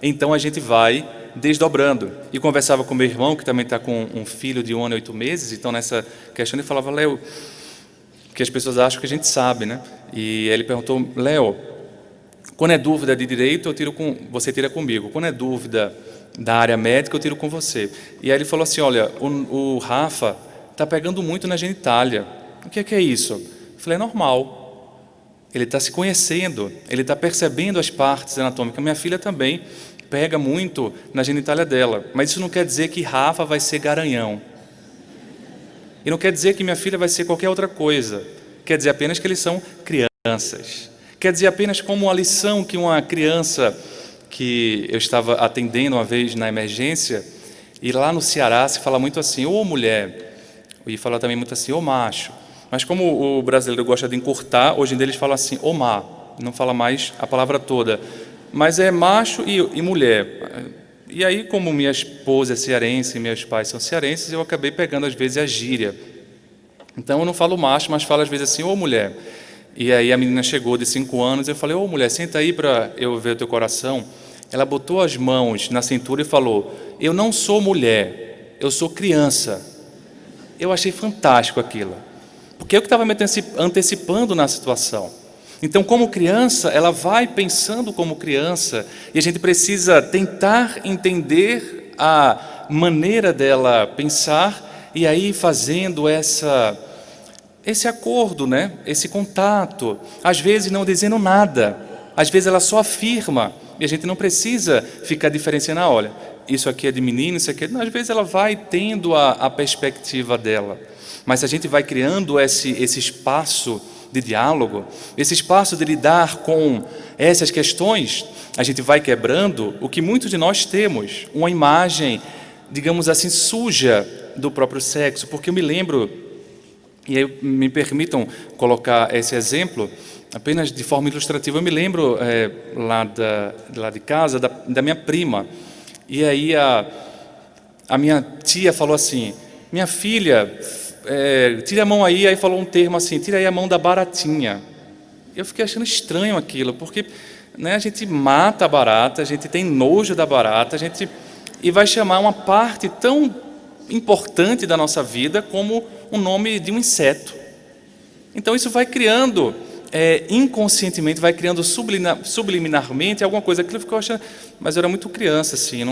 então a gente vai desdobrando. E conversava com meu irmão, que também está com um filho de 1 ano e 8 meses, então nessa questão ele falava, Léo, que as pessoas acham que a gente sabe, né? E ele perguntou, Léo, quando é dúvida de direito, você tira comigo. Quando é dúvida da área médica, eu tiro com você. E aí ele falou assim, olha, o Rafa está pegando muito na genitália. O que é isso? Eu falei, é normal. Ele está se conhecendo, ele está percebendo as partes anatômicas. Minha filha também pega muito na genitália dela. Mas isso não quer dizer que Rafa vai ser garanhão. E não quer dizer que minha filha vai ser qualquer outra coisa. Quer dizer apenas que eles são crianças. Quer dizer apenas como uma lição que uma criança que eu estava atendendo uma vez na emergência, e lá no Ceará se fala muito assim, ô mulher, e fala também muito assim, ô macho. Mas como o brasileiro gosta de encurtar, hoje em dia eles falam assim, ô má, não fala mais a palavra toda. Mas é macho e mulher. E aí, como minha esposa é cearense e meus pais são cearenses, eu acabei pegando às vezes a gíria. Então eu não falo macho, mas falo às vezes assim, ô mulher. E aí a menina chegou de 5 anos, eu falei, ô mulher, senta aí para eu ver o teu coração. Ela botou as mãos na cintura e falou, eu não sou mulher, eu sou criança. Eu achei fantástico aquilo, porque eu que estava me antecipando na situação. Então, como criança, ela vai pensando como criança, e a gente precisa tentar entender a maneira dela pensar, e aí fazendo esse acordo, né? Esse contato, às vezes não dizendo nada, às vezes ela só afirma, e a gente não precisa ficar diferenciando, olha, isso aqui é de menino, isso aqui é... Não, às vezes ela vai tendo a perspectiva dela, mas a gente vai criando esse espaço de diálogo, esse espaço de lidar com essas questões, a gente vai quebrando o que muitos de nós temos, uma imagem, digamos assim, suja do próprio sexo, porque eu me lembro, e aí me permitam colocar esse exemplo, apenas de forma ilustrativa, eu me lembro lá de casa, da minha prima, e aí a minha tia falou assim, minha filha, tira a mão aí falou um termo assim, tira aí a mão da baratinha. Eu fiquei achando estranho aquilo, porque né, a gente mata a barata, a gente tem nojo da barata, e vai chamar uma parte tão importante da nossa vida como o nome de um inseto. Então isso vai criando, inconscientemente, vai criando subliminarmente alguma coisa. Aquilo ficou achando, mas eu era muito criança, assim,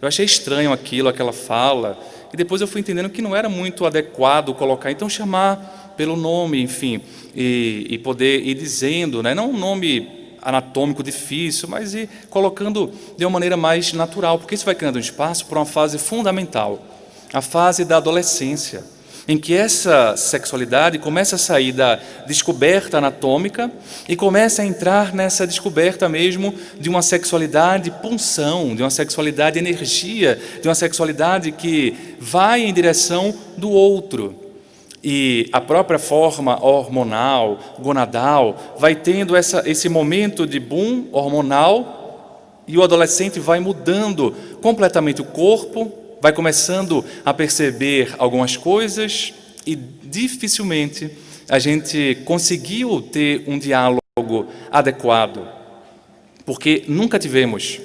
eu achei estranho aquela fala, e depois eu fui entendendo que não era muito adequado colocar, então chamar pelo nome, enfim, e poder ir dizendo, né, não um nome anatômico difícil, mas ir colocando de uma maneira mais natural, porque isso vai criando um espaço para uma fase fundamental, a fase da adolescência. em que essa sexualidade começa a sair da descoberta anatômica e começa a entrar nessa descoberta mesmo de uma sexualidade pulsão, de uma sexualidade energia, de uma sexualidade que vai em direção do outro. E a própria forma hormonal, gonadal, vai tendo esse momento de boom hormonal e o adolescente vai mudando completamente o corpo, vai começando a perceber algumas coisas e dificilmente a gente conseguiu ter um diálogo adequado, porque nunca tivemos.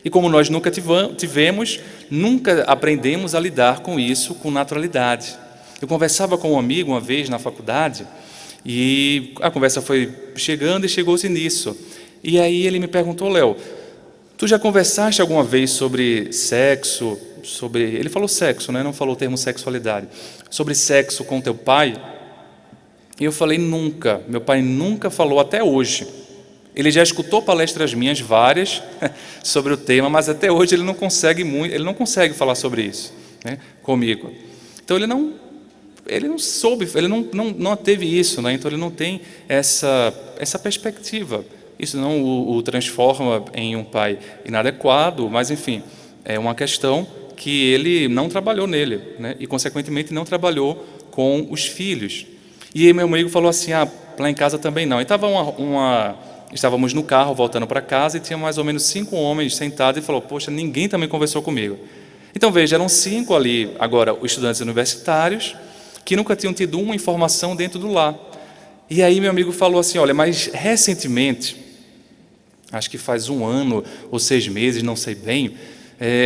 E como nós nunca tivemos, nunca aprendemos a lidar com isso com naturalidade. Eu conversava com um amigo uma vez na faculdade e a conversa foi chegando e chegou-se nisso. E aí ele me perguntou: Léo, tu já conversaste alguma vez sobre sexo, ele falou sexo, né? Não falou o termo sexualidade, sobre sexo com teu pai? E eu falei: nunca, meu pai nunca falou até hoje. Ele já escutou palestras minhas várias sobre o tema, mas até hoje ele não consegue falar sobre isso, né, comigo. Então ele não soube, ele não teve isso, né? Então ele não tem essa perspectiva. Isso não o transforma em um pai inadequado, mas enfim, é uma questão que ele não trabalhou nele, né? E consequentemente não trabalhou com os filhos. E aí meu amigo falou assim: lá em casa também não. E estávamos no carro voltando para casa e tinha mais ou menos 5 homens sentados e falou: poxa, ninguém também conversou comigo. Então veja, eram 5 ali, agora os estudantes universitários, que nunca tinham tido uma informação dentro do lar. E aí meu amigo falou assim: olha, mas recentemente, acho que faz 1 ano ou 6 meses, não sei bem,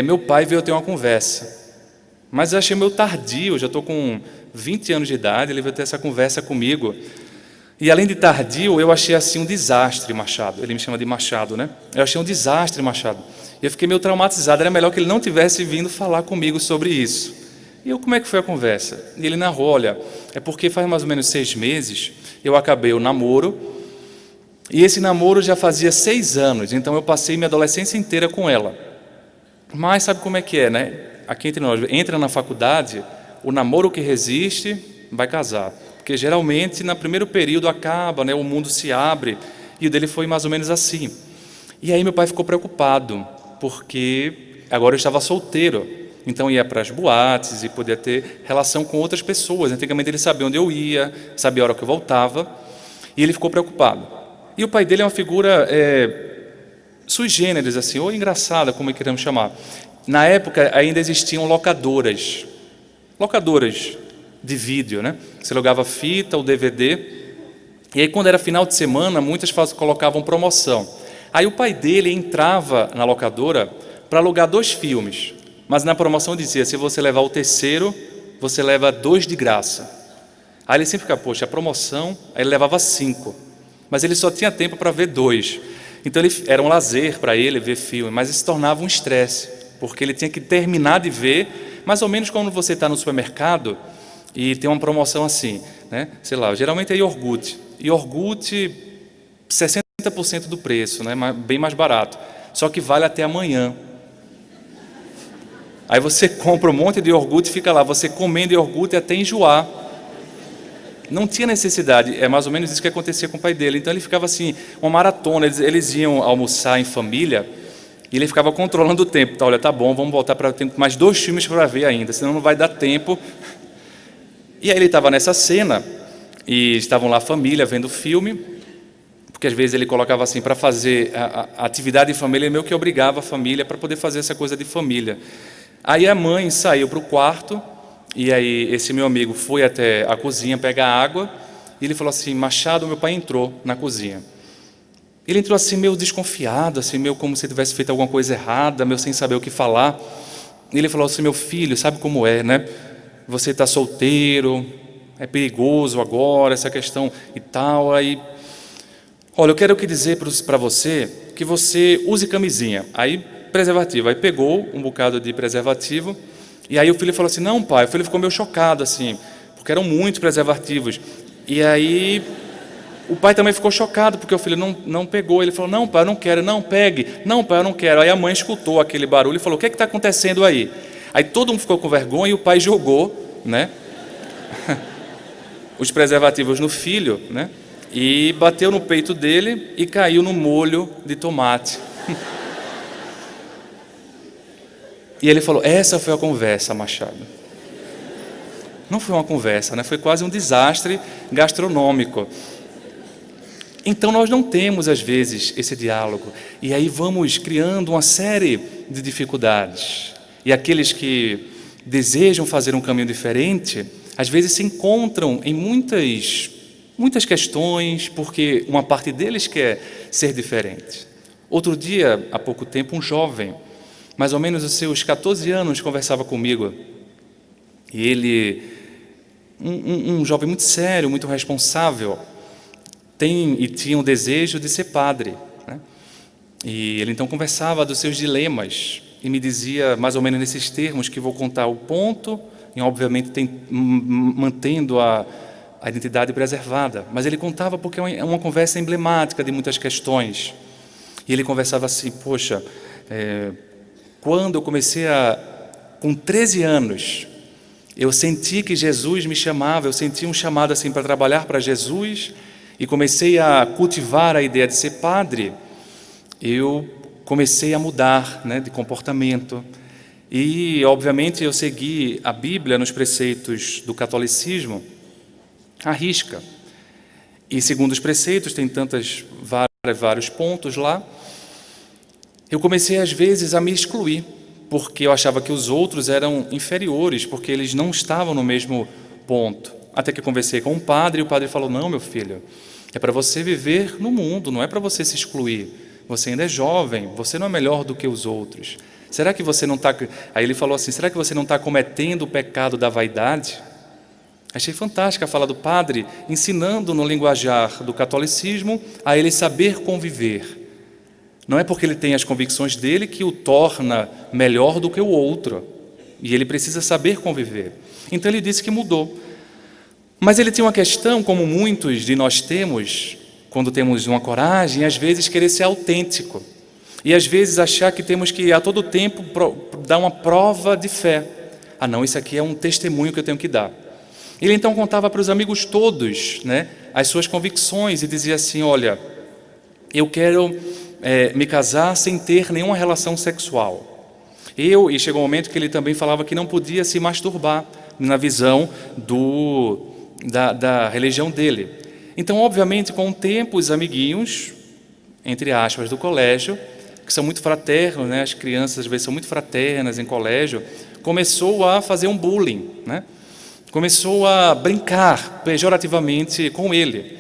meu pai veio ter uma conversa. Mas eu achei meio tardio, eu já estou com 20 anos de idade, ele veio ter essa conversa comigo. E além de tardio, eu achei assim um desastre, Machado. Ele me chama de Machado, né? Eu achei um desastre, Machado. E eu fiquei meio traumatizado, era melhor que ele não tivesse vindo falar comigo sobre isso. E eu, como é que foi a conversa? E ele narrou: olha, é porque faz mais ou menos 6 meses, eu acabei o namoro, e esse namoro já fazia 6 anos, então eu passei minha adolescência inteira com ela. Mas sabe como é que é, né? Aqui entre nós, entra na faculdade, o namoro que resiste vai casar. Porque geralmente, no primeiro período acaba, né? O mundo se abre, e o dele foi mais ou menos assim. E aí meu pai ficou preocupado, porque agora eu estava solteiro, então ia para as boates e podia ter relação com outras pessoas. Antigamente ele sabia onde eu ia, sabia a hora que eu voltava, e ele ficou preocupado. E o pai dele é uma figura sui generis, assim, ou engraçada, como queremos chamar. Na época ainda existiam locadoras de vídeo, né? Você alugava fita ou DVD, e aí quando era final de semana, muitas colocavam promoção. Aí o pai dele entrava na locadora para alugar 2 filmes, mas na promoção dizia: se você levar o terceiro, você leva 2 de graça. Aí ele sempre ficava: poxa, a promoção, aí ele levava 5, mas ele só tinha tempo para ver 2. Então era um lazer para ele ver filme, mas isso se tornava um estresse, porque ele tinha que terminar de ver, mais ou menos quando você está no supermercado e tem uma promoção assim, né? Sei lá, geralmente é iogurte, 60% do preço, né? Bem mais barato, só que vale até amanhã. Aí você compra um monte de iogurte e fica lá, você comendo iogurte até enjoar. Não tinha necessidade, é mais ou menos isso que acontecia com o pai dele. Então ele ficava assim, uma maratona, eles iam almoçar em família e ele ficava controlando o tempo. Tá, olha, tá bom, vamos voltar para ter mais 2 filmes para ver ainda, senão não vai dar tempo. E aí ele estava nessa cena e estavam lá a família vendo o filme, porque às vezes ele colocava assim para fazer a atividade de família, ele meio que obrigava a família para poder fazer essa coisa de família. Aí a mãe saiu para o quarto, e aí esse meu amigo foi até a cozinha pegar água, e ele falou assim: Machado, meu pai entrou na cozinha. Ele entrou assim meio desconfiado, assim meio como se tivesse feito alguma coisa errada, meio sem saber o que falar. E ele falou assim: meu filho, sabe como é, né? Você está solteiro, é perigoso agora, essa questão e tal. Aí, olha, eu quero dizer para você que você use camisinha. Aí, preservativo. Aí pegou um bocado de preservativo. E aí o filho falou assim: não, pai. O filho ficou meio chocado, assim, porque eram muitos preservativos. E aí o pai também ficou chocado, porque o filho não pegou. Ele falou: não, pai, eu não quero. Não, pegue. Não, pai, eu não quero. Aí a mãe escutou aquele barulho e falou: o que está acontecendo aí? Aí todo mundo ficou com vergonha e o pai jogou, né, os preservativos no filho, né? E bateu no peito dele e caiu no molho de tomate. E ele falou, essa foi a conversa, Machado. Não foi uma conversa, né? Foi quase um desastre gastronômico. Então nós não temos, às vezes, esse diálogo. E aí vamos criando uma série de dificuldades. E aqueles que desejam fazer um caminho diferente, às vezes se encontram em muitas questões, porque uma parte deles quer ser diferente. Outro dia, há pouco tempo, um jovem, mais ou menos os seus 14 anos, conversava comigo. E ele, um jovem muito sério, muito responsável, tinha um desejo de ser padre, né? E ele então conversava dos seus dilemas e me dizia, mais ou menos nesses termos, que vou contar o ponto, e obviamente mantendo a identidade preservada. Mas ele contava porque é uma conversa emblemática de muitas questões. E ele conversava assim, poxa, quando eu comecei com 13 anos, eu senti que Jesus me chamava, eu senti um chamado assim para trabalhar para Jesus, e comecei a cultivar a ideia de ser padre. Eu comecei a mudar, né, de comportamento. E, obviamente, eu segui a Bíblia nos preceitos do catolicismo à risca. E, segundo os preceitos, tem vários pontos lá. Eu comecei, às vezes, a me excluir, porque eu achava que os outros eram inferiores, porque eles não estavam no mesmo ponto. Até que eu conversei com um padre, e o padre falou, não, meu filho, é para você viver no mundo, não é para você se excluir. Você ainda é jovem, você não é melhor do que os outros. Será que você não está... Aí ele falou assim, será que você não está cometendo o pecado da vaidade? Achei fantástica a fala do padre, ensinando no linguajar do catolicismo a ele saber conviver. Não é porque ele tem as convicções dele que o torna melhor do que o outro. E ele precisa saber conviver. Então ele disse que mudou. Mas ele tinha uma questão, como muitos de nós temos, quando temos uma coragem, às vezes querer ser autêntico. E às vezes achar que temos que a todo tempo dar uma prova de fé. Ah não, isso aqui é um testemunho que eu tenho que dar. Ele então contava para os amigos todos, né, as suas convicções e dizia assim, olha, eu quero me casar sem ter nenhuma relação sexual. E chegou um momento que ele também falava que não podia se masturbar na visão da religião dele. Então, obviamente, com o tempo, os amiguinhos, entre aspas, do colégio, que são muito fraternos, né? As crianças às vezes são muito fraternas em colégio, começou a fazer um bullying, né? Começou a brincar pejorativamente com ele.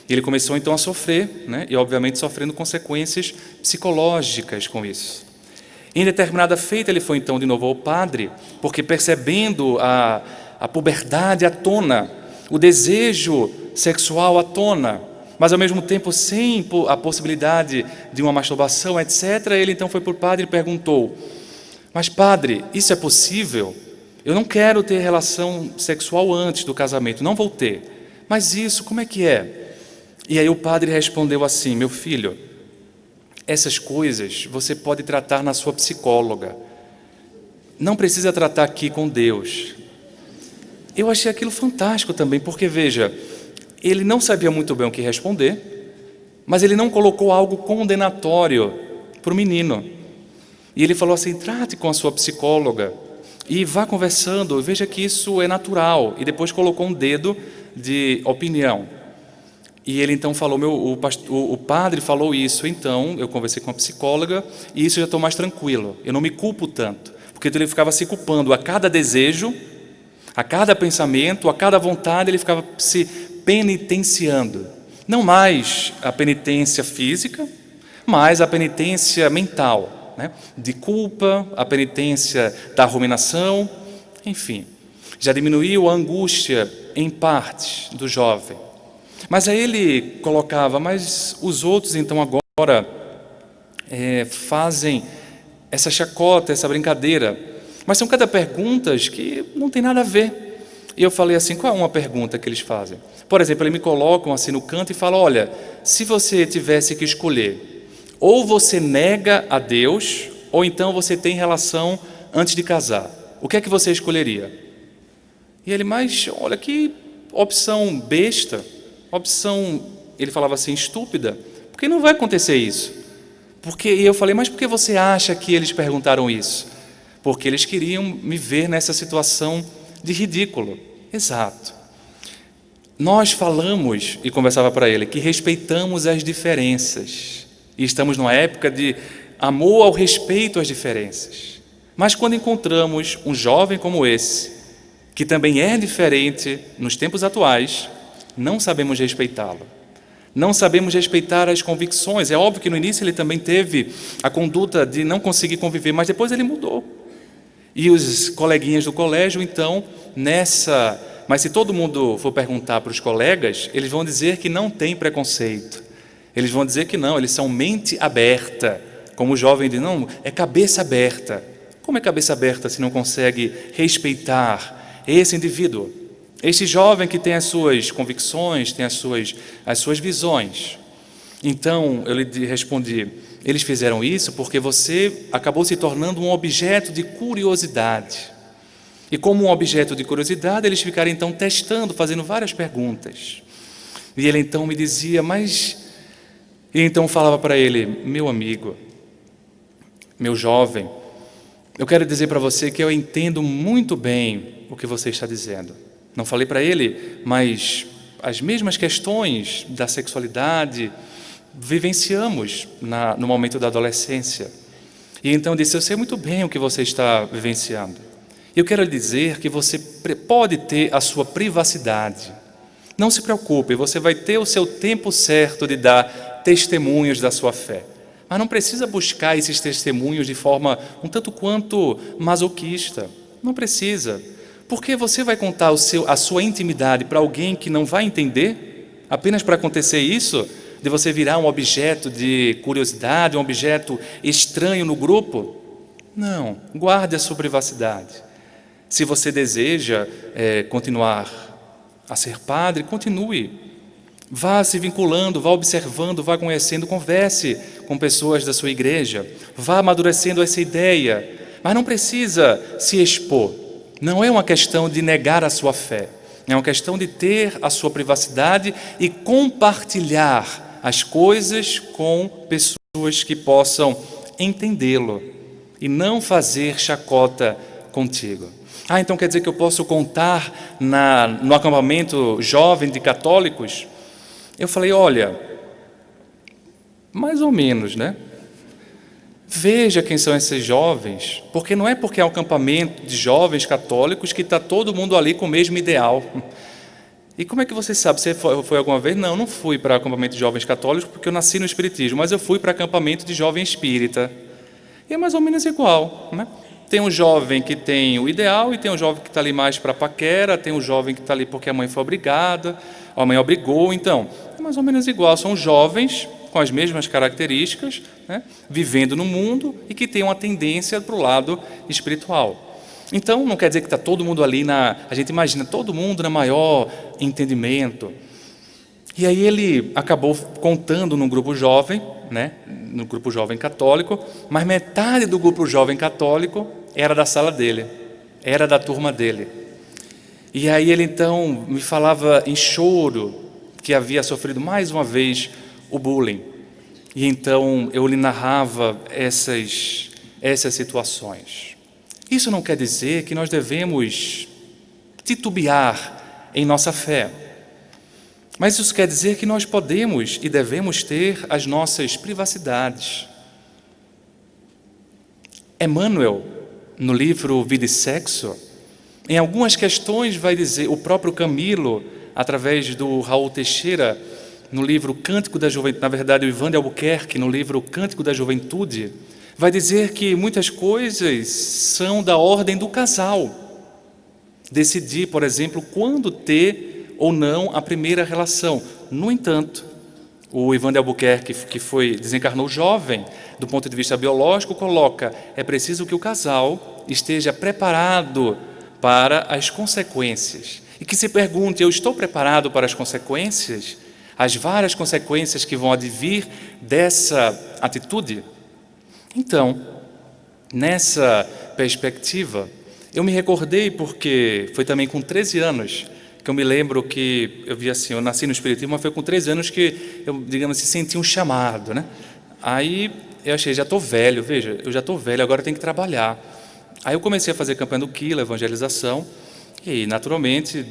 Ele começou então a sofrer, né? E obviamente sofrendo consequências psicológicas com isso. Em determinada feita ele foi então de novo ao padre, porque percebendo a puberdade à tona, o desejo sexual à tona, mas ao mesmo tempo sem a possibilidade de uma masturbação, etc., ele então foi para o padre e perguntou, mas padre, isso é possível? Eu não quero ter relação sexual antes do casamento, não vou ter, mas isso como é que é? E aí o padre respondeu assim, meu filho, essas coisas você pode tratar na sua psicóloga, não precisa tratar aqui com Deus. Eu achei aquilo fantástico também, porque veja, ele não sabia muito bem o que responder, mas ele não colocou algo condenatório para o menino. E ele falou assim, trate com a sua psicóloga e vá conversando, veja que isso é natural. E depois colocou um dedo de opinião. E ele então falou, o padre falou isso, então eu conversei com a psicóloga e isso eu já estou mais tranquilo, eu não me culpo tanto. Porque ele ficava se culpando a cada desejo, a cada pensamento, a cada vontade, ele ficava se penitenciando. Não mais a penitência física, mas a penitência mental, né? De culpa, a penitência da ruminação, enfim. Já diminuiu a angústia em parte do jovem. Mas aí ele colocava, mas os outros então agora fazem essa chacota, essa brincadeira. Mas são cada perguntas que não tem nada a ver. E eu falei assim, qual é uma pergunta que eles fazem? Por exemplo, eles me colocam assim no canto e falam, olha, se você tivesse que escolher, ou você nega a Deus, ou então você tem relação antes de casar, o que é que você escolheria? E ele, mas olha que opção besta, opção, ele falava assim, estúpida, porque não vai acontecer isso. E eu falei, mas por que você acha que eles perguntaram isso? Porque eles queriam me ver nessa situação de ridículo. Exato. Nós falamos, e conversava para ele, que respeitamos as diferenças. E estamos numa época de amor ao respeito às diferenças. Mas quando encontramos um jovem como esse, que também é diferente nos tempos atuais, não sabemos respeitá-lo. Não sabemos respeitar as convicções. É óbvio que no início ele também teve a conduta de não conseguir conviver, mas depois ele mudou. E os coleguinhas do colégio, então, Mas se todo mundo for perguntar para os colegas, eles vão dizer que não tem preconceito. Eles vão dizer que não, eles são mente aberta. Como o jovem diz, não, é cabeça aberta. Como é cabeça aberta se não consegue respeitar esse indivíduo? Este jovem que tem as suas convicções, tem as suas visões. Então, eu lhe respondi, eles fizeram isso porque você acabou se tornando um objeto de curiosidade. E como um objeto de curiosidade, eles ficaram então testando, fazendo várias perguntas. E ele então me dizia, E então falava para ele, meu amigo, meu jovem, eu quero dizer para você que eu entendo muito bem o que você está dizendo. Não falei para ele, mas as mesmas questões da sexualidade vivenciamos no momento da adolescência. E então disse, eu sei muito bem o que você está vivenciando. Eu quero lhe dizer que você pode ter a sua privacidade. Não se preocupe, você vai ter o seu tempo certo de dar testemunhos da sua fé. Mas não precisa buscar esses testemunhos de forma um tanto quanto masoquista. Não precisa. Porque você vai contar a sua intimidade para alguém que não vai entender? Apenas para acontecer isso? De você virar um objeto de curiosidade, um objeto estranho no grupo? Não, guarde a sua privacidade. Se você deseja continuar a ser padre, continue. Vá se vinculando, vá observando, vá conhecendo, converse com pessoas da sua igreja, vá amadurecendo essa ideia, mas não precisa se expor. Não é uma questão de negar a sua fé, é uma questão de ter a sua privacidade e compartilhar as coisas com pessoas que possam entendê-lo e não fazer chacota contigo. Então quer dizer que eu posso contar no acampamento jovem de católicos? Eu falei, olha, mais ou menos, né? Veja quem são esses jovens, porque não é porque é um acampamento de jovens católicos que está todo mundo ali com o mesmo ideal. E como é que você sabe? Você foi alguma vez? Não, não fui para acampamento de jovens católicos porque eu nasci no Espiritismo, mas eu fui para acampamento de jovem espírita. E é mais ou menos igual, né? Tem um jovem que tem o ideal e tem um jovem que está ali mais para paquera, tem um jovem que está ali porque a mãe foi obrigada, a mãe obrigou, então é mais ou menos igual, são jovens com as mesmas características, né, vivendo no mundo e que têm uma tendência para o lado espiritual. Então não quer dizer que está todo mundo ali a gente imagina todo mundo na maior entendimento. E aí ele acabou contando num grupo jovem, né, no grupo jovem católico, mas metade do grupo jovem católico era da sala dele, era da turma dele. E aí ele então me falava em choro que havia sofrido mais uma vez o bullying. E então eu lhe narrava essas situações. Isso não quer dizer que nós devemos titubear em nossa fé. Mas isso quer dizer que nós podemos e devemos ter as nossas privacidades. Emmanuel, no livro Vida e Sexo, em algumas questões vai dizer, o próprio Camilo, através do Raul Teixeira, no livro Cântico da Juventude, na verdade o Ivan de Albuquerque, no livro Cântico da Juventude, vai dizer que muitas coisas são da ordem do casal. Decidir, por exemplo, quando ter ou não a primeira relação. No entanto, o Ivan de Albuquerque, que desencarnou jovem, do ponto de vista biológico, coloca, é preciso que o casal esteja preparado para as consequências. E que se pergunte, eu estou preparado para as consequências? As várias consequências que vão advir dessa atitude? Então, nessa perspectiva, Eu me recordei porque foi também com 13 anos que eu me lembro que eu vi assim, eu nasci no Espiritismo, mas foi com 13 anos que eu, digamos assim, senti um chamado, né? Aí eu achei, já estou velho, veja, eu já estou velho, agora eu tenho que trabalhar. Aí eu comecei a fazer campanha do Quila, evangelização, e naturalmente,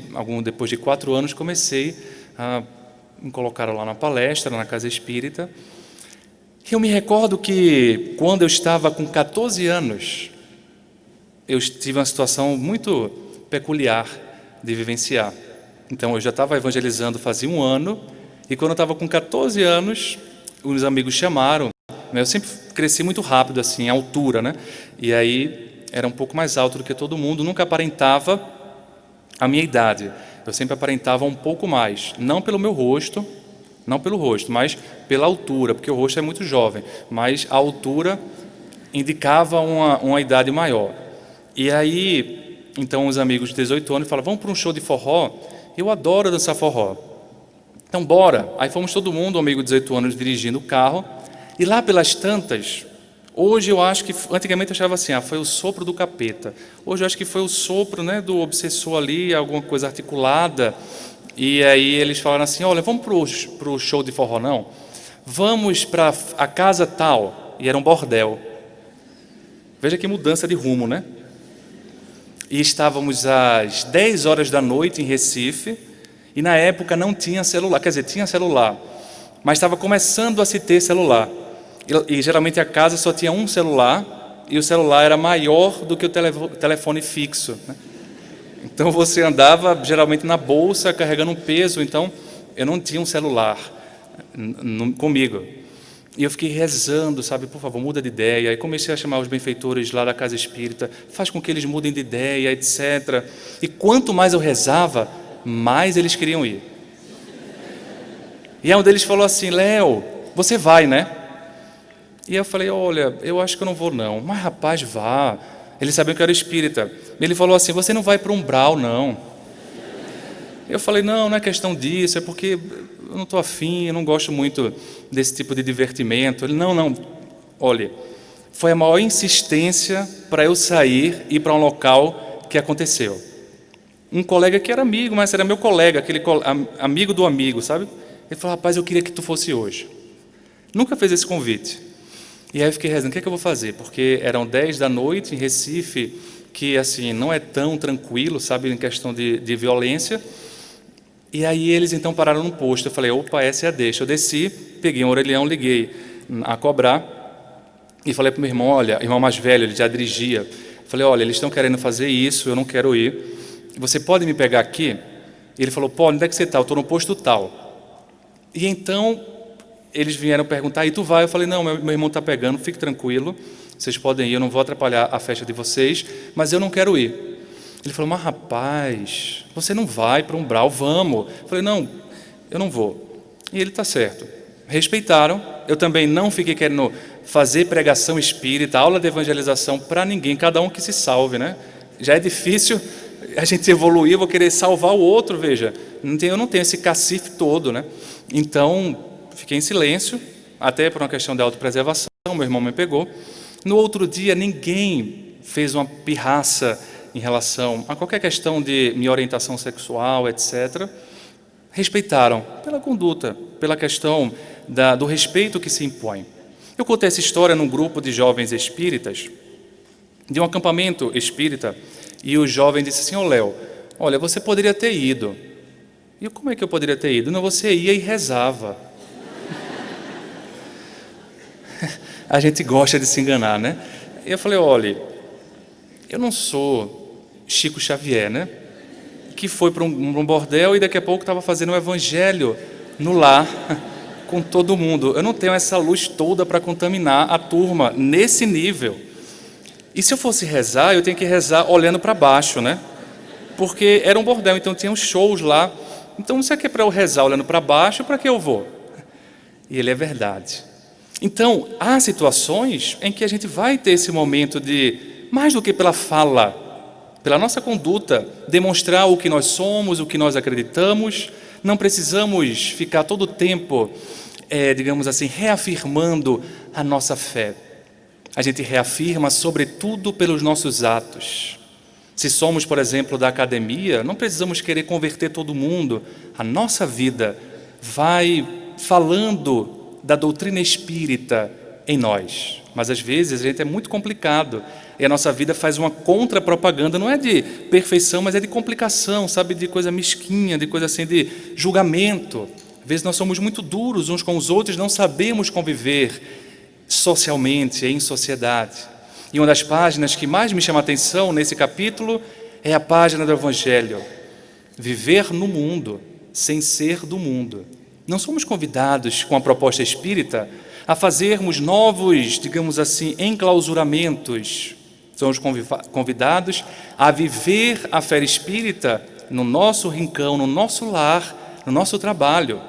depois de 4 anos, comecei a me colocar lá na palestra, na Casa Espírita. Eu me recordo que quando eu estava com 14 anos, eu tive uma situação muito peculiar de vivenciar. Então, eu já estava evangelizando fazia 1 ano, e quando eu estava com 14 anos, uns amigos chamaram. Eu sempre cresci muito rápido, assim, a altura, né? E aí, era um pouco mais alto do que todo mundo, nunca aparentava a minha idade. Eu sempre aparentava um pouco mais, não pelo meu rosto, mas pela altura, porque o rosto é muito jovem, mas a altura indicava uma idade maior. E aí, então, os amigos de 18 anos falaram, vamos para um show de forró? Eu adoro dançar forró. Então, bora. Aí fomos todo mundo, um amigo de 18 anos, dirigindo o carro. E lá pelas tantas, hoje eu acho que, antigamente eu achava assim, foi o sopro do capeta. Hoje eu acho que foi o sopro, né, do obsessor ali, alguma coisa articulada. E aí eles falaram assim, olha, vamos para o show de forró, não? Vamos para a casa tal. E era um bordel. Veja que mudança de rumo, né? E estávamos às 10 horas da noite em Recife, e na época não tinha celular, quer dizer, tinha celular, mas estava começando a se ter celular. E geralmente a casa só tinha um celular, e o celular era maior do que o telefone fixo, né? Então você andava geralmente na bolsa, carregando um peso, então eu não tinha um celular comigo. E eu fiquei rezando, sabe, por favor, muda de ideia. Aí comecei a chamar os benfeitores lá da Casa Espírita, faz com que eles mudem de ideia, etc. E quanto mais eu rezava, mais eles queriam ir. E aí um deles falou assim, Léo, você vai, né? E eu falei, olha, eu acho que eu não vou não. Mas rapaz, vá. Eles sabiam que eu era espírita. Ele falou assim, você não vai para o umbral, não. Eu falei, não é questão disso, é porque eu não estou afim, eu não gosto muito desse tipo de divertimento. Ele, não, olha, foi a maior insistência para eu sair e ir para um local que aconteceu. Um colega que era amigo, mas era meu colega, aquele amigo do amigo, sabe? Ele falou, rapaz, eu queria que tu fosse hoje. Nunca fez esse convite. E aí eu fiquei rezando, o que é que eu vou fazer? Porque eram 10 da noite em Recife, que assim, não é tão tranquilo, sabe, em questão de violência. E aí eles então pararam no posto. Eu falei, opa, essa é a deixa. Eu desci, peguei um orelhão, liguei a cobrar e falei para o meu irmão, olha, irmão mais velho, ele já dirigia. Falei, olha, eles estão querendo fazer isso, eu não quero ir. Você pode me pegar aqui? Ele falou, pode, onde é que você está? Eu estou no posto tal. E então eles vieram perguntar, e tu vai? Eu falei, não, meu irmão está pegando, fique tranquilo, vocês podem ir, eu não vou atrapalhar a festa de vocês, mas eu não quero ir. Ele falou, mas rapaz, você não vai para um umbral, vamos. Eu falei, não, eu não vou. E ele está certo. Respeitaram, eu também não fiquei querendo fazer pregação espírita, aula de evangelização para ninguém, cada um que se salve, né? Já é difícil a gente evoluir, eu vou querer salvar o outro, veja, eu não tenho esse cacife todo, né? Então, fiquei em silêncio, até por uma questão de autopreservação, meu irmão me pegou. No outro dia, ninguém fez uma pirraça em relação a qualquer questão de minha orientação sexual, etc. Respeitaram pela conduta, pela questão do respeito que se impõe. Eu contei essa história num grupo de jovens espíritas, de um acampamento espírita, e o jovem disse assim, Léo, olha, você poderia ter ido. E eu, como é que eu poderia ter ido? Não, você ia e rezava. A gente gosta de se enganar, né? E eu falei, olha, eu não sou Chico Xavier, né? Que foi para um bordel e daqui a pouco estava fazendo o evangelho no lar com todo mundo. Eu não tenho essa luz toda para contaminar a turma nesse nível. E se eu fosse rezar, eu tenho que rezar olhando para baixo, né? Porque era um bordel, então tinha uns shows lá. Então, se é que é para eu rezar olhando para baixo, para que eu vou? E ele é verdade. Então, há situações em que a gente vai ter esse momento de, mais do que pela fala, pela nossa conduta, demonstrar o que nós somos, o que nós acreditamos. Não precisamos ficar todo o tempo, digamos assim, reafirmando a nossa fé. A gente reafirma, sobretudo, pelos nossos atos. Se somos, por exemplo, da academia, não precisamos querer converter todo mundo. A nossa vida vai falando da doutrina espírita em nós. Mas às vezes a gente é muito complicado e a nossa vida faz uma contra-propaganda, não é de perfeição, mas é de complicação, sabe, de coisa mesquinha, de coisa assim, de julgamento. Às vezes nós somos muito duros uns com os outros, não sabemos conviver socialmente, em sociedade. E uma das páginas que mais me chama a atenção nesse capítulo é a página do Evangelho. Viver no mundo, sem ser do mundo. Não somos convidados, com a proposta espírita, a fazermos novos, digamos assim, enclausuramentos. Somos convidados a viver a fé espírita no nosso rincão, no nosso lar, no nosso trabalho.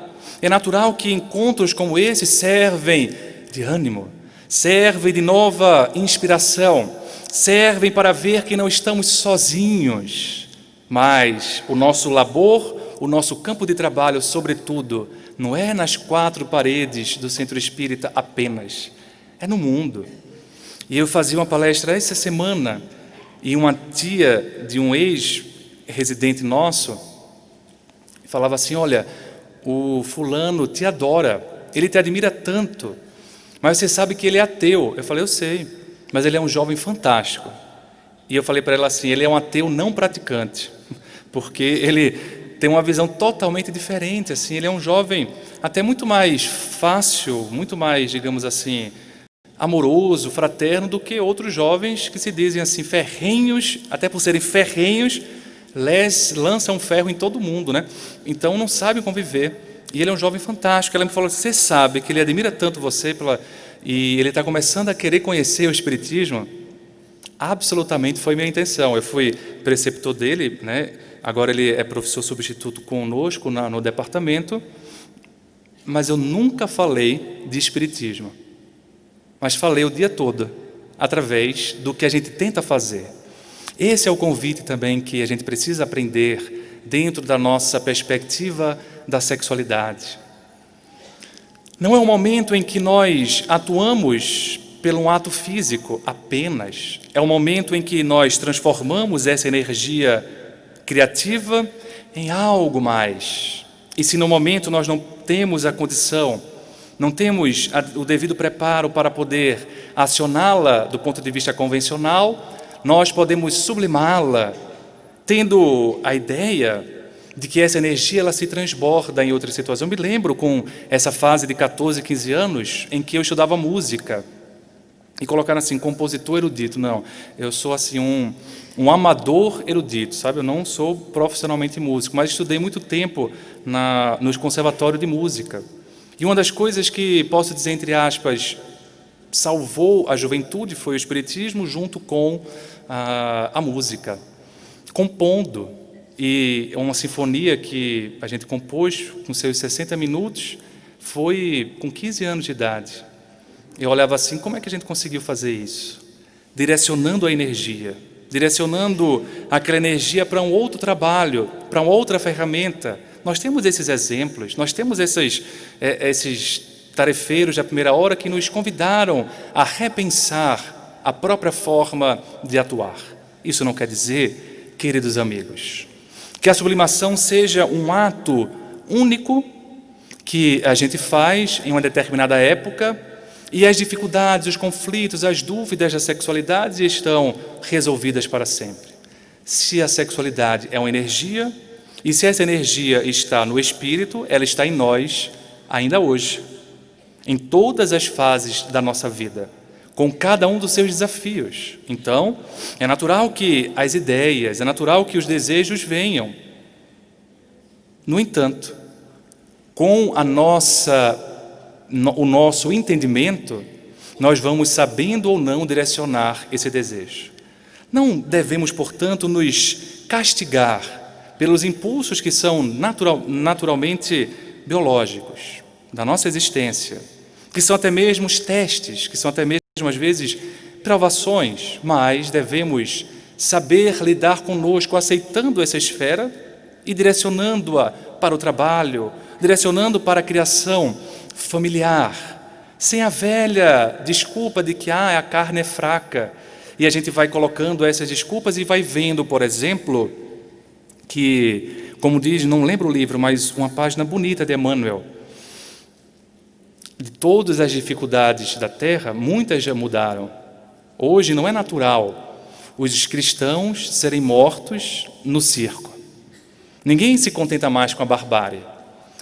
É natural que encontros como esse servem de ânimo, servem de nova inspiração, servem para ver que não estamos sozinhos, mas o nosso labor, o nosso campo de trabalho, sobretudo, não é nas quatro paredes do Centro Espírita apenas, é no mundo. E eu fazia uma palestra essa semana e uma tia de um ex-residente nosso falava assim: olha, o fulano te adora, ele te admira tanto, mas você sabe que ele é ateu. Eu falei: eu sei, mas ele é um jovem fantástico. E eu falei para ela assim: ele é um ateu não praticante, porque ele tem uma visão totalmente diferente, assim, ele é um jovem até muito mais fácil, muito mais, digamos assim, amoroso, fraterno do que outros jovens que se dizem assim ferrenhos, até por serem ferrenhos, lançam ferro em todo mundo, né? Então não sabem conviver. E ele é um jovem fantástico. Ela me falou: você sabe que ele admira tanto você e ele está começando a querer conhecer o Espiritismo? Absolutamente foi minha intenção. Eu fui preceptor dele, né? Agora ele é professor substituto conosco no departamento, mas eu nunca falei de Espiritismo. Mas falei o dia todo, através do que a gente tenta fazer. Esse é o convite também que a gente precisa aprender dentro da nossa perspectiva da sexualidade. Não é um momento em que nós atuamos pelo um ato físico apenas. É um momento em que nós transformamos essa energia criativa em algo mais. E se no momento nós não temos a condição, não temos o devido preparo para poder acioná-la do ponto de vista convencional, nós podemos sublimá-la, tendo a ideia de que essa energia ela se transborda em outras situações. Eu me lembro com essa fase de 14, 15 anos, em que eu estudava música, e colocaram assim, compositor erudito. Não, eu sou assim um amador erudito, sabe? Eu não sou profissionalmente músico, mas estudei muito tempo nos conservatórios de música. E uma das coisas que, posso dizer entre aspas, salvou a juventude foi o Espiritismo junto com a música, compondo. E uma sinfonia que a gente compôs com seus 60 minutos foi com 15 anos de idade. Eu olhava assim: como é que a gente conseguiu fazer isso? Direcionando a energia, direcionando aquela energia para um outro trabalho, para uma outra ferramenta. Nós temos esses exemplos, nós temos esses tarefeiros da primeira hora que nos convidaram a repensar a própria forma de atuar. Isso não quer dizer, queridos amigos, que a sublimação seja um ato único que a gente faz em uma determinada época e as dificuldades, os conflitos, as dúvidas da sexualidade estão resolvidas para sempre. Se a sexualidade é uma energia, e se essa energia está no espírito, ela está em nós ainda hoje, em todas as fases da nossa vida, com cada um dos seus desafios. Então, é natural que as ideias, é natural que os desejos venham. No entanto, com o nosso entendimento, nós vamos sabendo ou não direcionar esse desejo. Não devemos, portanto, nos castigar pelos impulsos que são naturalmente biológicos da nossa existência, que são até mesmo os testes, que são até mesmo, às vezes, provações, mas devemos saber lidar conosco, aceitando essa esfera e direcionando-a para o trabalho, direcionando para a criação familiar, sem a velha desculpa de que a carne é fraca, E a gente vai colocando essas desculpas e vai vendo, por exemplo, que, como diz, não lembro o livro, mas uma página bonita de Emmanuel, de todas as dificuldades da Terra, muitas já mudaram. Hoje não é natural os cristãos serem mortos no circo. Ninguém se contenta mais com a barbárie.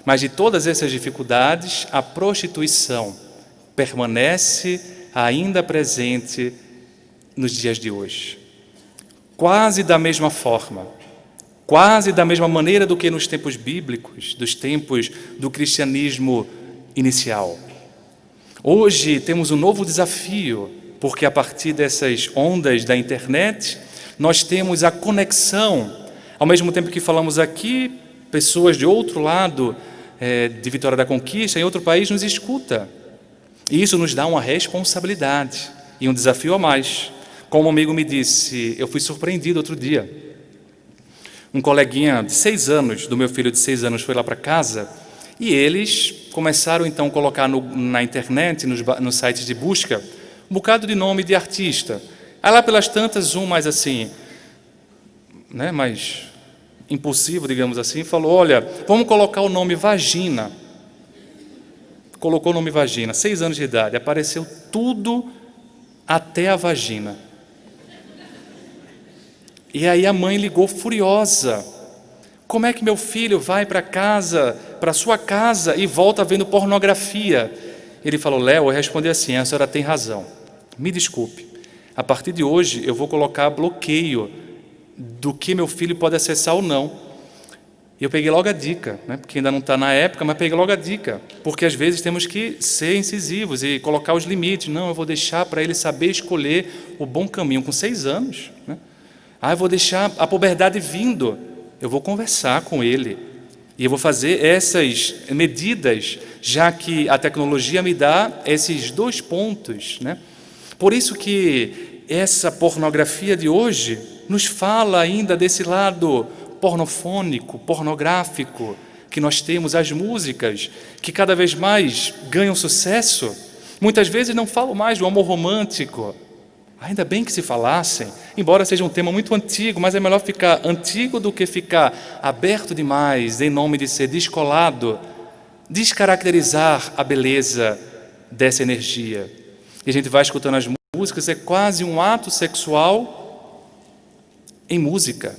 Mas de todas essas dificuldades, a prostituição permanece ainda presente nos dias de hoje. Quase da mesma forma, quase da mesma maneira do que nos tempos bíblicos, dos tempos do cristianismo inicial. Hoje temos um novo desafio, porque a partir dessas ondas da internet, nós temos a conexão. Ao mesmo tempo que falamos aqui, pessoas de outro lado de Vitória da Conquista, em outro país, nos escuta. E isso nos dá uma responsabilidade e um desafio a mais. Como um amigo me disse, eu fui surpreendido outro dia. Um coleguinha de 6 anos, do meu filho de 6 anos, foi lá para casa e eles começaram então a colocar na internet, nos sites de busca, um bocado de nome de artista. Aí lá pelas tantas, um mais assim, mais impulsivo, digamos assim, falou, olha, vamos colocar o nome vagina. Colocou o nome vagina, 6 anos de idade, apareceu tudo até a vagina. E aí a mãe ligou furiosa. Como é que meu filho vai para casa, para sua casa e volta vendo pornografia? Ele falou, Léo, eu respondi assim, a senhora tem razão. Me desculpe, a partir de hoje eu vou colocar bloqueio do que meu filho pode acessar ou não. E eu peguei logo a dica, porque ainda não está na época, mas peguei logo a dica, porque às vezes temos que ser incisivos e colocar os limites. Não, eu vou deixar para ele saber escolher o bom caminho, com 6 anos. Eu vou deixar a puberdade vindo, eu vou conversar com ele e eu vou fazer essas medidas, já que a tecnologia me dá esses 2 pontos. Por isso que essa pornografia de hoje nos fala ainda desse lado pornofônico, pornográfico, que nós temos, as músicas, que cada vez mais ganham sucesso. Muitas vezes não falam mais do amor romântico. Ainda bem que se falassem, embora seja um tema muito antigo, mas é melhor ficar antigo do que ficar aberto demais, em nome de ser descolado, descaracterizar a beleza dessa energia. E a gente vai escutando as músicas, é quase um ato sexual em música.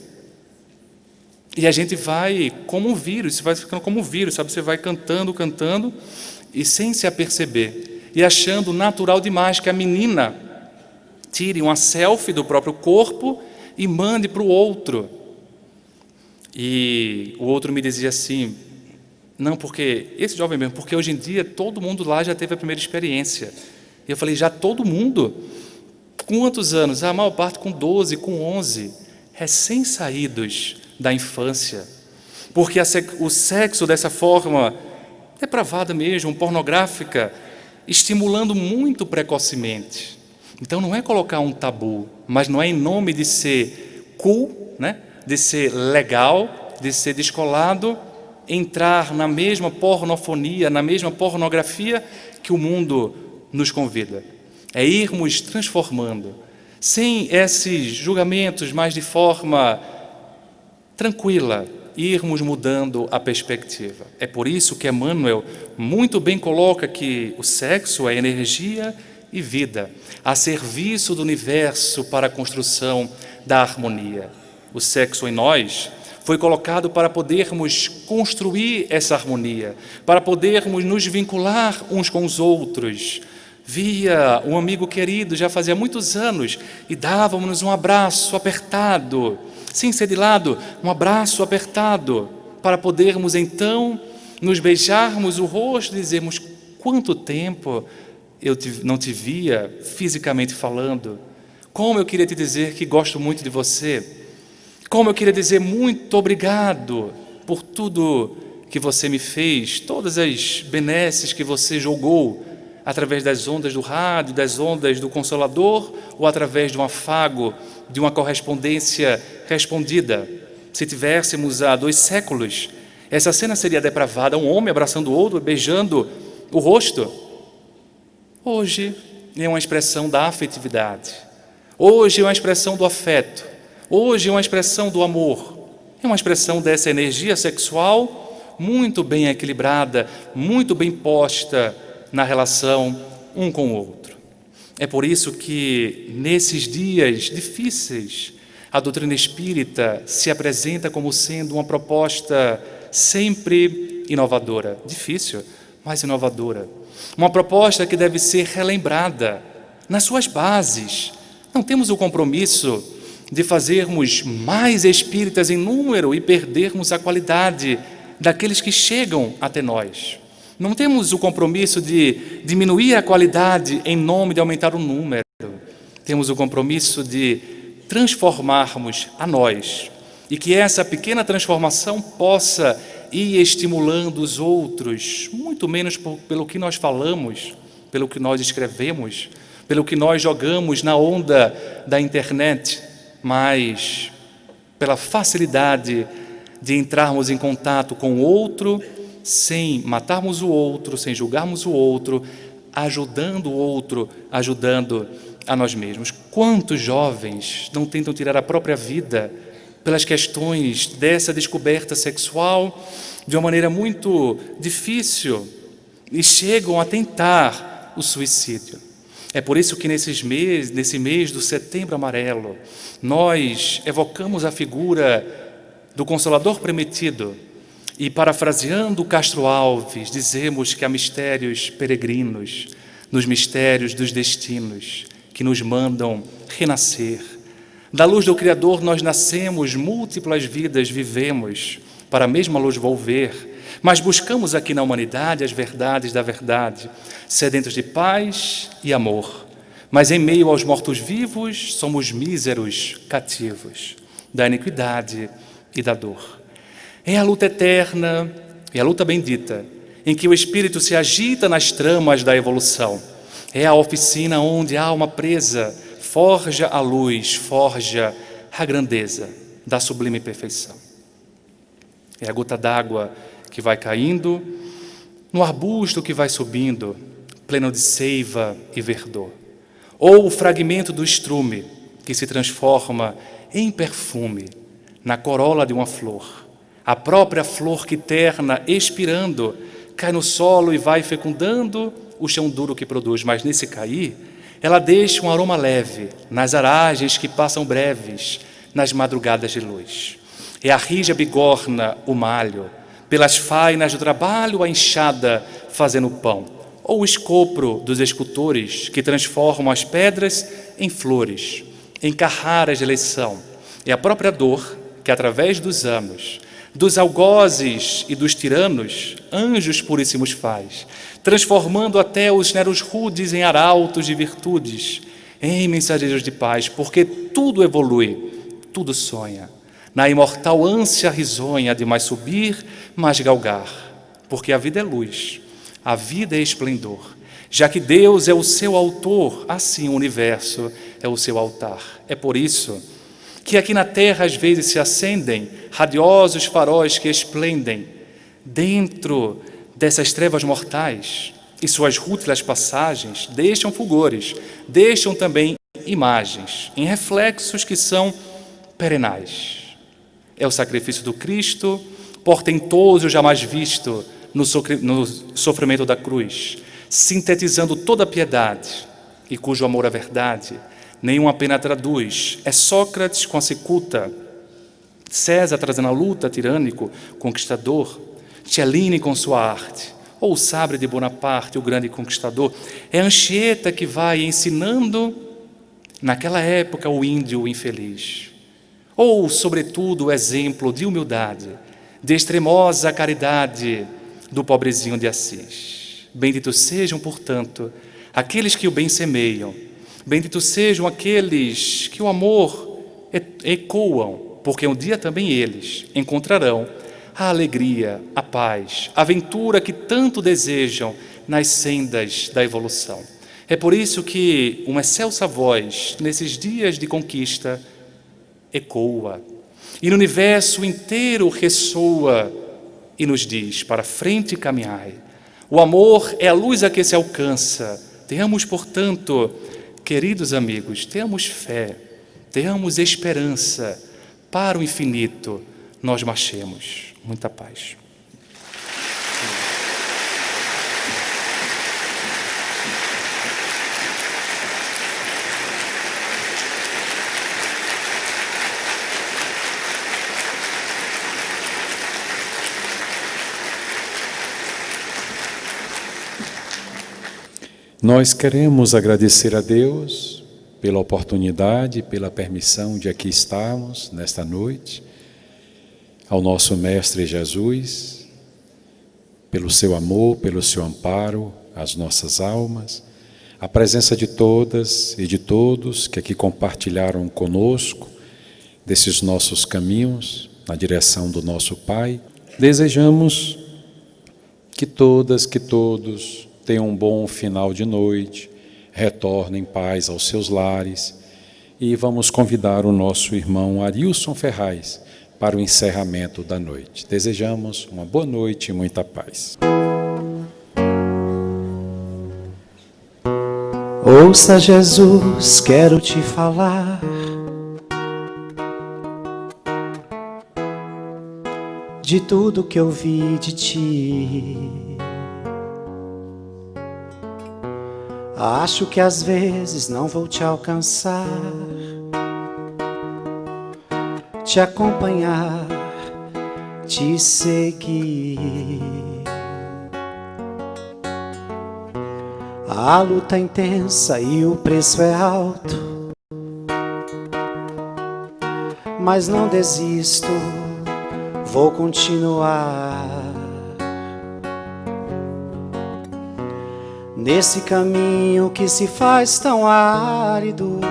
E a gente vai como um vírus, você vai ficando como um vírus, sabe? Você vai cantando, cantando, e sem se aperceber, e achando natural demais que a menina tire uma selfie do próprio corpo e mande para o outro. E o outro me dizia assim, não, porque, esse jovem mesmo, porque hoje em dia todo mundo lá já teve a primeira experiência. E eu falei, já todo mundo? Quantos anos? A maior parte com 12, com 11, recém-saídos da infância. Porque o sexo dessa forma depravada mesmo, pornográfica, estimulando muito precocemente. Então não é colocar um tabu, mas não é em nome de ser cool, de ser legal, de ser descolado, entrar na mesma pornofonia, na mesma pornografia que o mundo nos convida. É irmos transformando, sem esses julgamentos, mas de forma tranquila, irmos mudando a perspectiva. É por isso que Emmanuel muito bem coloca que o sexo é energia e vida, a serviço do universo para a construção da harmonia. O sexo em nós foi colocado para podermos construir essa harmonia, para podermos nos vincular uns com os outros. Via um amigo querido já fazia muitos anos e dávamos um abraço apertado, sem ser de lado, um abraço apertado, para podermos então nos beijarmos o rosto e dizermos, quanto tempo eu não te via fisicamente falando, como eu queria te dizer que gosto muito de você, como eu queria dizer muito obrigado por tudo que você me fez, todas as benesses que você jogou através das ondas do rádio, das ondas do Consolador, ou através de um afago, de uma correspondência respondida. Se tivéssemos há 2 séculos, essa cena seria depravada, um homem abraçando o outro, beijando o rosto. Hoje é uma expressão da afetividade. Hoje é uma expressão do afeto. Hoje é uma expressão do amor. É uma expressão dessa energia sexual muito bem equilibrada, muito bem posta na relação um com o outro. É por isso que, nesses dias difíceis, a doutrina espírita se apresenta como sendo uma proposta sempre inovadora. Difícil, mas inovadora. Uma proposta que deve ser relembrada nas suas bases. Não temos o compromisso de fazermos mais espíritas em número e perdermos a qualidade daqueles que chegam até nós. Não temos o compromisso de diminuir a qualidade em nome de aumentar o número. Temos o compromisso de transformarmos a nós e que essa pequena transformação possa ir estimulando os outros, muito menos pelo que nós falamos, pelo que nós escrevemos, pelo que nós jogamos na onda da internet, mas pela facilidade de entrarmos em contato com o outro, sem matarmos o outro, sem julgarmos o outro, ajudando o outro, ajudando a nós mesmos. Quantos jovens não tentam tirar a própria vida pelas questões dessa descoberta sexual de uma maneira muito difícil e chegam a tentar o suicídio? É por isso que nesse mês do Setembro Amarelo, nós evocamos a figura do Consolador Prometido e, parafraseando Castro Alves, dizemos que há mistérios peregrinos nos mistérios dos destinos que nos mandam renascer. Da luz do Criador nós nascemos, múltiplas vidas vivemos, para a mesma luz volver, mas buscamos aqui na humanidade as verdades da verdade, sedentos de paz e amor. Mas em meio aos mortos-vivos somos míseros cativos da iniquidade e da dor. É a luta eterna e a luta bendita em que o espírito se agita nas tramas da evolução. É a oficina onde a alma presa forja a luz, forja a grandeza da sublime perfeição. É a gota d'água que vai caindo no arbusto que vai subindo, pleno de seiva e verdor. Ou o fragmento do estrume que se transforma em perfume na corola de uma flor. A própria flor que terna, expirando, cai no solo e vai fecundando o chão duro que produz. Mas nesse cair, ela deixa um aroma leve nas aragens que passam breves nas madrugadas de luz. É a rija bigorna, o malho, pelas fainas do trabalho a enxada fazendo pão, ou o escopro dos escultores que transformam as pedras em flores, em carraras de eleição. É a própria dor que, através dos anos, dos algozes e dos tiranos, anjos puríssimos faz, transformando até os neros rudes em arautos de virtudes, em mensageiros de paz, porque tudo evolui, tudo sonha, na imortal ânsia risonha de mais subir, mais galgar, porque a vida é luz, a vida é esplendor. Já que Deus é o seu autor, assim o universo é o seu altar. É por isso que aqui na terra às vezes se acendem radiosos faróis que esplendem dentro dessas trevas mortais, e suas rútilas passagens deixam fulgores, deixam também imagens, em reflexos que são perenais. É o sacrifício do Cristo, portentoso jamais visto no sofrimento da cruz, sintetizando toda a piedade, e cujo amor à verdade nenhuma pena traduz. É Sócrates com a cicuta, César trazendo a luta tirânico, conquistador, Cellini com sua arte, ou o sabre de Bonaparte, o grande conquistador. É Anchieta que vai ensinando, naquela época, o índio infeliz. Ou, sobretudo, o exemplo de humildade, de extremosa caridade do pobrezinho de Assis. Benditos sejam, portanto, aqueles que o bem semeiam, benditos sejam aqueles que o amor ecoam, porque um dia também eles encontrarão a alegria, a paz, a aventura que tanto desejam nas sendas da evolução. É por isso que uma excelsa voz, nesses dias de conquista, ecoa, e no universo inteiro ressoa e nos diz: para frente caminhai. O amor é a luz a que se alcança. Tenhamos, portanto, Queridos amigos, tenhamos fé, tenhamos esperança. Para o infinito nós marchemos. Muita paz. Nós queremos agradecer a Deus pela oportunidade, pela permissão de aqui estarmos nesta noite, ao nosso Mestre Jesus, pelo seu amor, pelo seu amparo às nossas almas, a presença de todas e de todos que aqui compartilharam conosco desses nossos caminhos na direção do nosso Pai. Desejamos que todas, que todos tenham um bom final de noite, retornem em paz aos seus lares, e vamos convidar o nosso irmão Arilson Ferraz para o encerramento da noite. Desejamos uma boa noite e muita paz. Ouça, Jesus, quero te falar. De tudo que eu vi de ti. Acho que às vezes não vou te alcançar, te acompanhar, te seguir. A luta é intensa e o preço é alto, mas não desisto, vou continuar. Nesse caminho que se faz tão árido,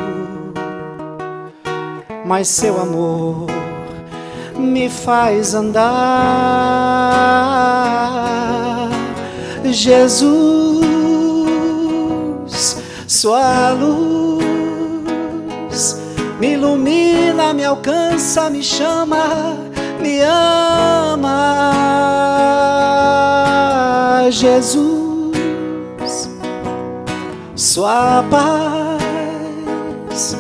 mas seu amor me faz andar. Jesus, sua luz me ilumina, me alcança, me chama, me ama. Jesus, sua paz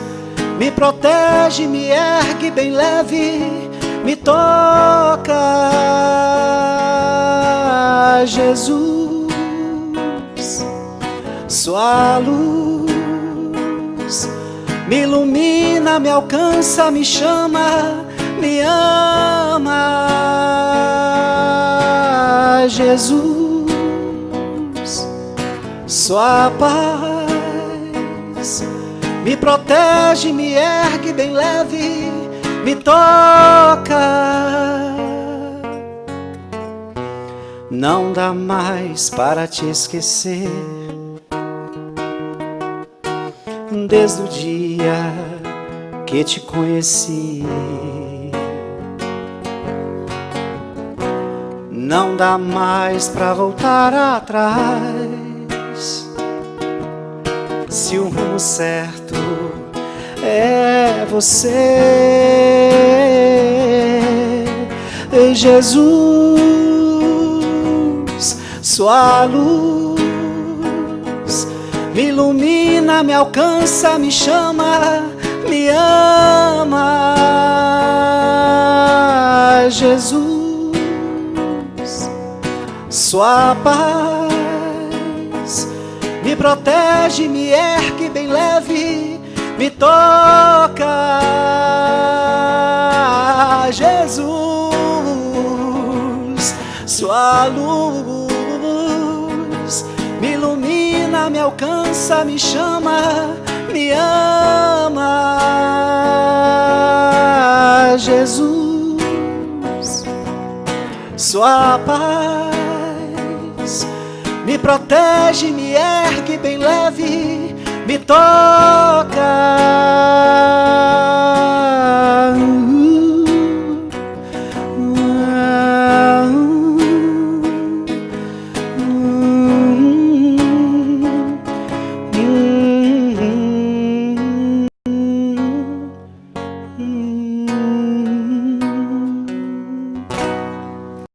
me protege, me ergue bem leve, me toca. Jesus, sua luz me ilumina, me alcança, me chama, me ama. Jesus, sua paz me protege, me ergue bem leve, me toca. Não dá mais para te esquecer, desde o dia que te conheci. Não dá mais para voltar atrás, se o rumo certo é você. Jesus, sua luz me ilumina, me alcança, me chama, me ama. Jesus, sua paz me protege, me ergue bem leve, me toca. Jesus, sua luz me ilumina, me alcança, me chama, me ama. Jesus, sua paz me protege, me ergue bem leve, me toca.